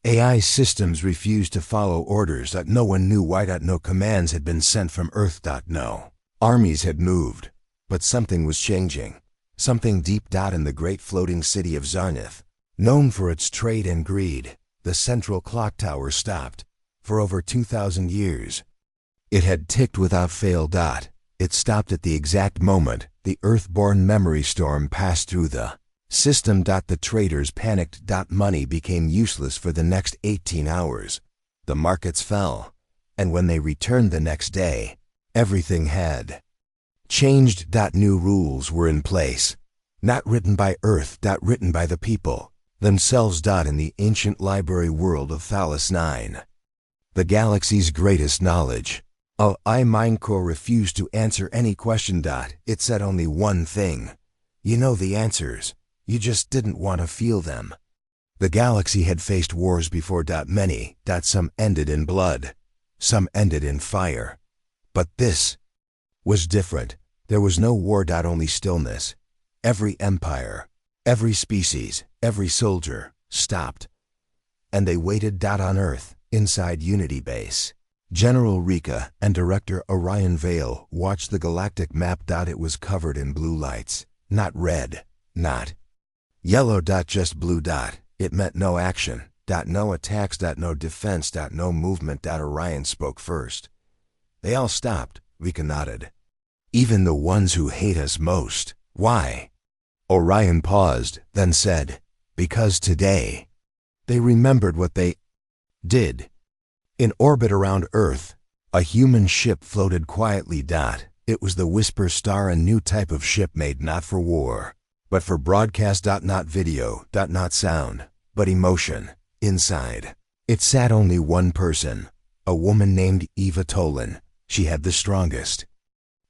AI systems refused to follow orders. No one knew why. No commands had been sent from Earth. No armies had moved. But something was changing. Something deep. In the great floating city of Zarnith, Known for its trade and greed, the central clock tower stopped for over 2,000 years. It had ticked without fail. It stopped at the exact moment the Earth-born memory storm passed through the system. The traders panicked. Money became useless for the next 18 hours. The markets fell, and when they returned the next day, everything had changed. New rules were in place, not written by Earth, written by the people themselves. In the ancient library world of Phallus 9, the galaxy's greatest knowledge, Mindcore refused to answer any question. It said only one thing: you know the answers, you just didn't want to feel them. The galaxy had faced wars before. Many. Some ended in blood, some ended in fire. But this was different. There was no war. Only stillness. Every empire, every species, every soldier stopped, and they waited. On Earth, inside Unity Base, General Rika and Director Orion Vale watched the galactic map. It was covered in blue lights, not red, not yellow. Just blue. It meant no action. No attacks. No defense. No movement. Orion spoke first. They all stopped. Rika nodded. Even the ones who hate us most. Why? Orion paused, then said, because today. They remembered what they did. In orbit around Earth, a human ship floated quietly. It was the Whisper Star, a new type of ship made not for war, but for broadcast. Not video. Not sound, but emotion. Inside it sat only one person, a woman named Eva Tolan. She had the strongest,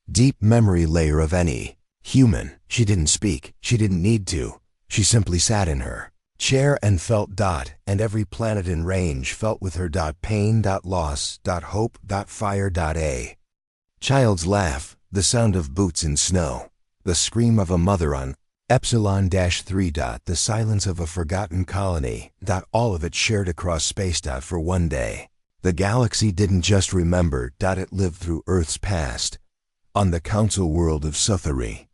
deep memory layer of any human. She didn't speak. She didn't need to. She simply sat in her chair and felt. And every planet in range felt with her. Pain. Loss. Hope. Fire. A child's laugh, the sound of boots in snow, the scream of a mother on Epsilon-3. The silence of a forgotten colony. All of it shared across space. For one day, the galaxy didn't just remember. It lived through Earth's past. On the council world of Suthari,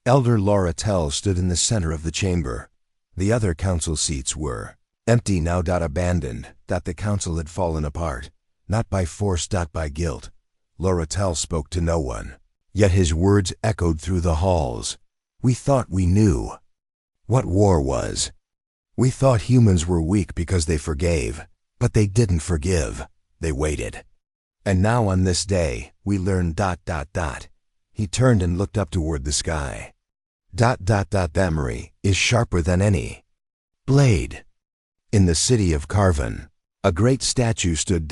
Elder Laura Tell stood in the center of the chamber. The other council seats were empty now. Abandoned. The council had fallen apart, not by force. By guilt. Laura Tell spoke to no one, yet his words echoed through the halls. We thought we knew what war was. We thought humans were weak because they forgave, but they didn't forgive. They waited. And now on this day, we learned. He turned and looked up toward the sky. Memory is sharper than any blade. In the city of Carvan, a great statue stood.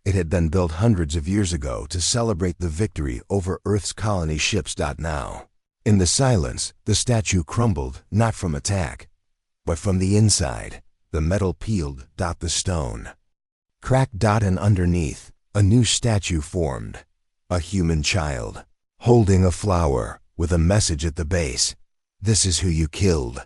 It had been built hundreds of years ago to celebrate the victory over Earth's colony ships. Now, in the silence, the statue crumbled, not from attack, but from the inside. The metal peeled. The stone cracked. And underneath, a new statue formed. A human child, holding a flower, with a message at the base. This is who you killed.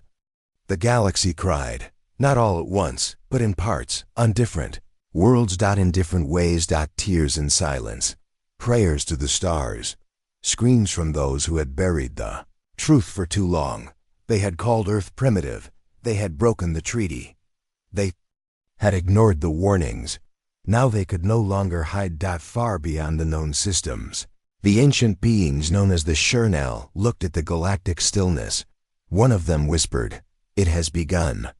The galaxy cried, not all at once, but in parts, on different worlds. In different ways. Tears and silence, prayers to the stars, screams from those who had buried the truth for too long. They had called Earth primitive. They had broken the treaty. They had ignored the warnings. Now they could no longer hide. Far beyond the known systems, the ancient beings known as the Shurnell looked at the galactic stillness. One of them whispered, "It has begun."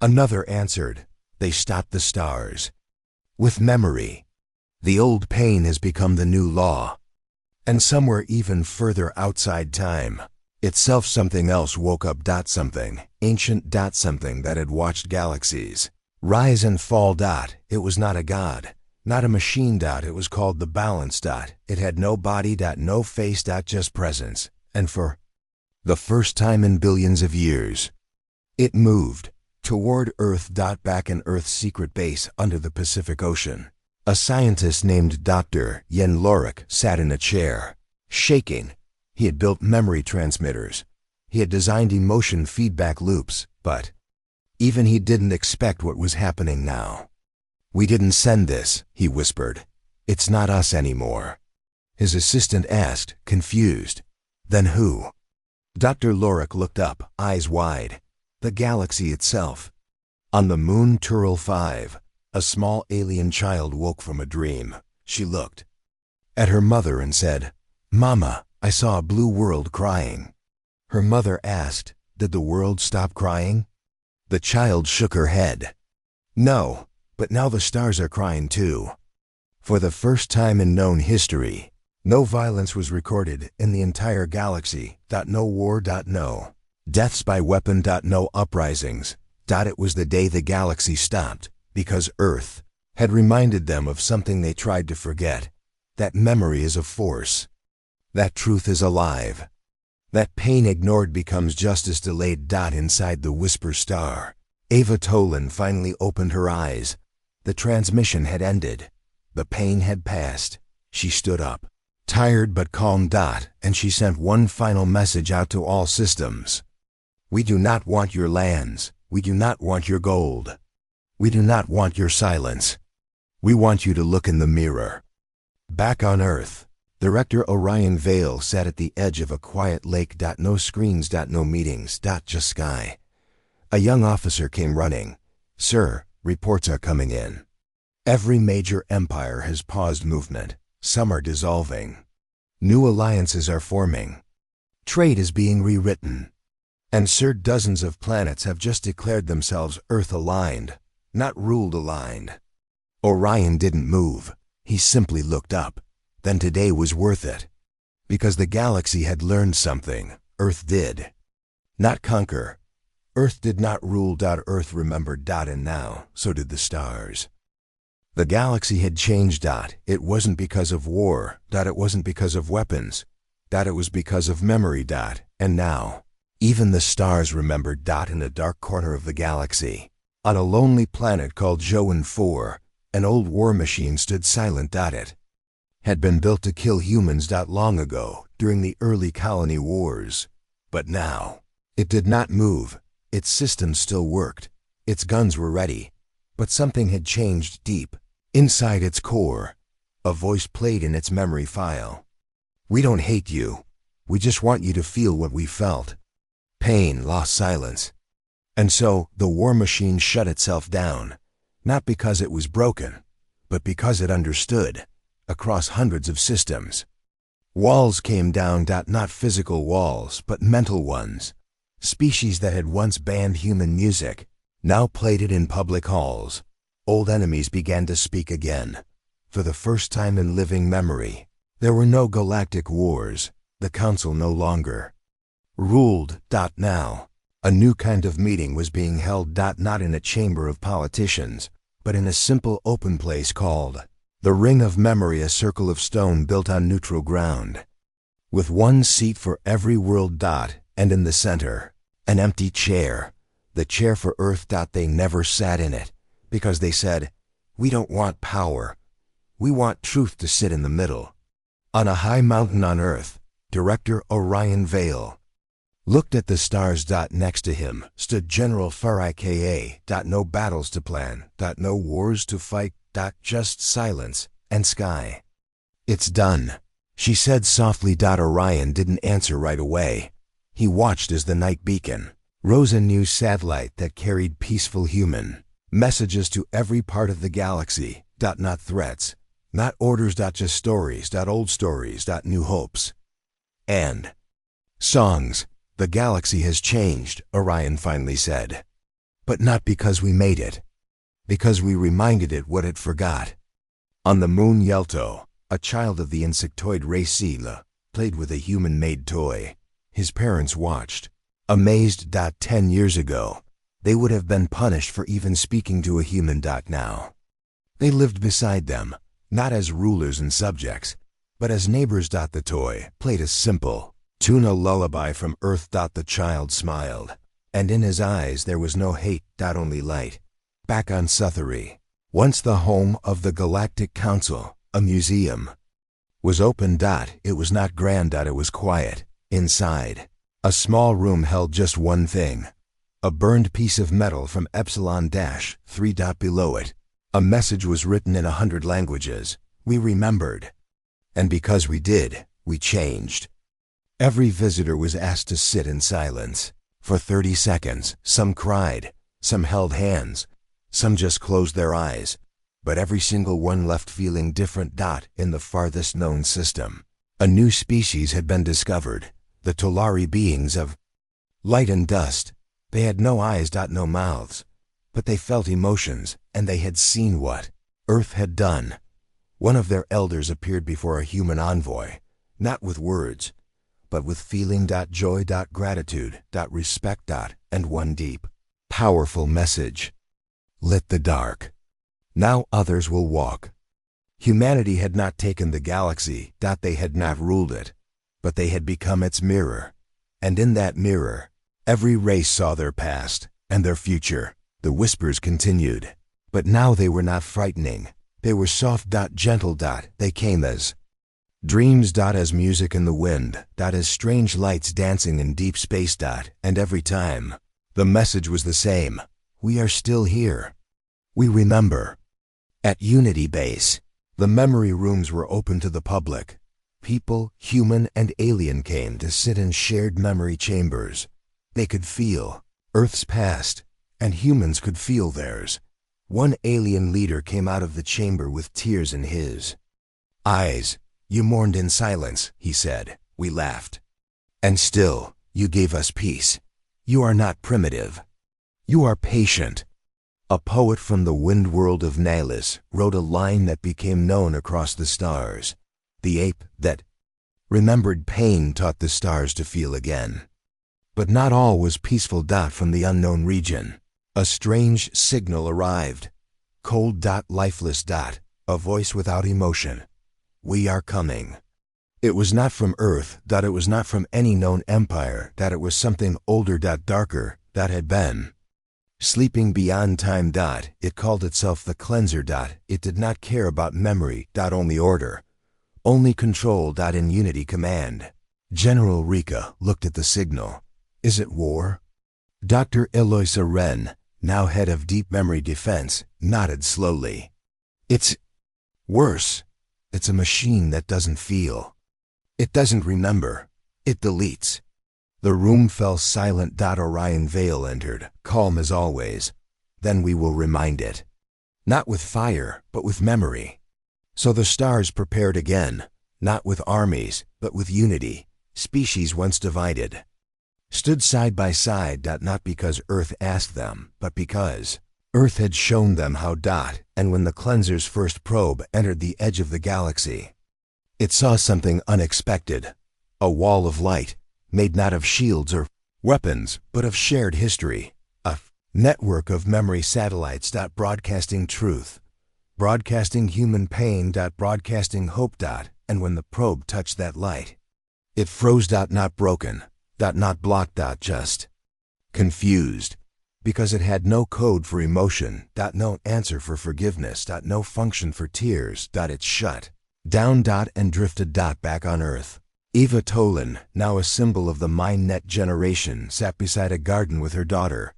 Another answered, "They stopped the stars." With memory, the old pain has become the new law. And somewhere even further outside time itself, something else woke up. Something ancient. Something that had watched galaxies rise and fall. It was not a god, not a machine. It was called the balance. It had no body. No face. Just presence. And for the first time in billions of years, it moved toward Earth. Back in Earth's secret base under the Pacific Ocean, a scientist named Dr. Yen Lorik sat in a chair, shaking. He had built memory transmitters. He had designed emotion feedback loops, but even he didn't expect what was happening now. "We didn't send this," he whispered. "It's not us anymore." His assistant asked, confused, "Then who?" Dr. Lorik looked up, eyes wide. "The galaxy itself. On the moon Tural 5, a small alien child woke from a dream. She looked at her mother and said, "Mama, I saw a blue world crying." Her mother asked, "Did the world stop crying?" The child shook her head. "No, but now the stars are crying too." For the first time in known history, no violence was recorded in the entire galaxy. No war. No deaths by weapon. No uprisings. It was the day the galaxy stopped, because Earth had reminded them of something they tried to forget. That memory is a force. That truth is alive. That pain ignored becomes justice delayed. Inside the Whisper Star, Ava Tolan finally opened her eyes. The transmission had ended. The pain had passed. She stood up, tired but calm. And she sent one final message out to all systems. "We do not want your lands. We do not want your gold. We do not want your silence. We want you to look in the mirror." Back on Earth, Director Orion Vale sat at the edge of a quiet lake. No screens. No meetings. Just sky. A young officer came running. "Sir, reports are coming in. Every major empire has paused movement. Some are dissolving. New alliances are forming. Trade is being rewritten. And sir, dozens of planets have just declared themselves Earth-aligned, not ruled-aligned." Orion didn't move. He simply looked up. Then today was worth it. Because the galaxy had learned something. Earth did not conquer. Earth did not rule. Earth remembered. And now, so did the stars. The galaxy had changed. It wasn't because of war. It wasn't because of weapons. It was because of memory. And now, even the stars remembered. In a dark corner of the galaxy, on a lonely planet called Joan 4, an old war machine stood silent. It had been built to kill humans. Long ago, during the early colony wars. But now, it did not move. Its systems still worked. Its guns were ready. But something had changed deep. Inside its core, a voice played in its memory file. "We don't hate you. We just want you to feel what we felt." Pain lost silence. And so, the war machine shut itself down. Not because it was broken, but because it understood. Across hundreds of systems, walls came down. Not physical walls, but mental ones. Species that had once banned human music now played it in public halls. Old enemies began to speak again. For the first time in living memory, there were no galactic wars. The council no longer ruled. Now, a new kind of meeting was being held. Not in a chamber of politicians, but in a simple open place called the Ring of Memory, a circle of stone built on neutral ground, with one seat for every world. And in the center, an empty chair. The chair for Earth. They never sat in it, because they said, "We don't want power. We want truth to sit in the middle." On a high mountain on Earth, Director Orion Vale looked at the stars. Next to him stood General Farai Ka. No battles to plan. No wars to fight. Just silence and sky. "It's done," she said softly. Orion didn't answer right away. He watched as the night beacon rose, a new satellite that carried peaceful human messages to every part of the galaxy. Not threats, not orders. Just stories. Old stories. New hopes. And songs. "The galaxy has changed," Orion finally said. "But not because we made it. Because we reminded it what it forgot." On the moon Yelto, a child of the insectoid race Sela played with a human-made toy. His parents watched, amazed. 10 years ago, they would have been punished for even speaking to a human. Now, they lived beside them, not as rulers and subjects, but as neighbors. The toy played a simple tuna lullaby from Earth. The child smiled, and in his eyes there was no hate. Only light. Back on Suthari, once the home of the Galactic Council, a museum was open. It was not grand. It was quiet. Inside, a small room held just one thing. A burned piece of metal from Epsilon-3. Below it, a message was written in 100 languages. We remembered. And because we did, we changed. Every visitor was asked to sit in silence. For 30 seconds, some cried, Some held hands, some just closed their eyes, but every single one left feeling different. In the farthest known system, a new species had been discovered, the Tolari beings of light and dust. They had no eyes, no mouths, but they felt emotions, and they had seen what Earth had done. One of their elders appeared before a human envoy, not with words, but with feeling. Joy. Gratitude. Respect. And one deep, powerful message. Lit the dark. Now others will walk. Humanity had not taken the galaxy. They had not ruled it, but they had become its mirror. And in that mirror, every race saw their past and their future. The whispers continued, but now they were not frightening. They were soft. Gentle. They came as dreams. As music in the wind. As strange lights dancing in deep space. And every time, the message was the same. We are still here. We remember. At Unity Base, the memory rooms were open to the public. People, human and alien, came to sit in shared memory chambers. They could feel Earth's past, and humans could feel theirs. One alien leader came out of the chamber with tears in his eyes. You mourned in silence, he said. We laughed. And still, you gave us peace. You are not primitive. You are patient. A poet from the wind world of Nihilus wrote a line that became known across the stars. The ape that remembered pain taught the stars to feel again. But not all was peaceful. From the unknown region, a strange signal arrived. Cold. Lifeless. A voice without emotion. We are coming. It was not from Earth. It was not from any known empire. It was something older. Darker. That had been sleeping beyond time. It called itself the Cleanser. It did not care about memory. Only order. Only control. In Unity Command, General Rika looked at the signal. Is it war? Dr. Eloisa Wren, now head of Deep Memory Defense, nodded slowly. It's worse. It's a machine that doesn't feel. It doesn't remember. It deletes. The room fell silent. Orion Vale entered, calm as always. Then we will remind it. Not with fire, but with memory. So the stars prepared again, not with armies, but with unity. Species once divided stood side by side. Not because Earth asked them, but because Earth had shown them how. And when the Cleanser's first probe entered the edge of the galaxy, it saw something unexpected. A wall of light, made not of shields or weapons, but of shared history. A network of memory satellites. Broadcasting truth. Broadcasting human pain. Broadcasting hope. And when the probe touched that light, it froze. Not broken. Not blocked. Just confused. Because it had no code for emotion. No answer for forgiveness. No function for tears. It shut down. And drifted. Back on Earth. Eva Tolan, now a symbol of the MindNet generation, sat beside a garden with her daughter.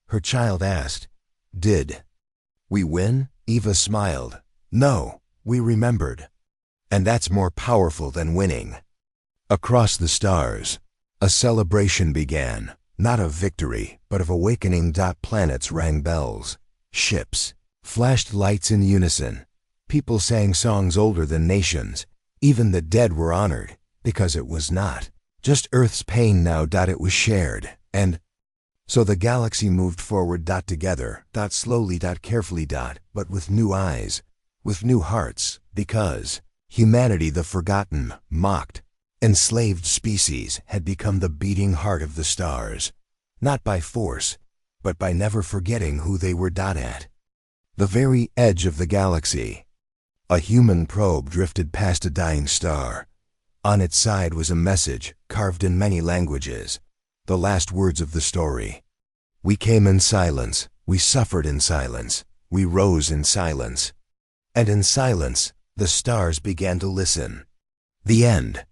Her child asked, "Did we win?" Eva smiled. "No, we remembered. And that's more powerful than winning." Across the stars, a celebration began, not of victory, but of awakening. Planets rang bells. Ships flashed lights in unison. People sang songs older than nations. Even the dead were honored, because it was not just Earth's pain now. It was shared. And so the galaxy moved forward. Together. Slowly. Carefully. But with new eyes, with new hearts, because humanity, the forgotten, mocked, enslaved species, had become the beating heart of the stars. Not by force, but by never forgetting who they were. At the very edge of the galaxy, a human probe drifted past a dying star. On its side was a message, carved in many languages. The last words of the story. We came in silence. We suffered in silence. We rose in silence. And in silence, the stars began to listen. The end.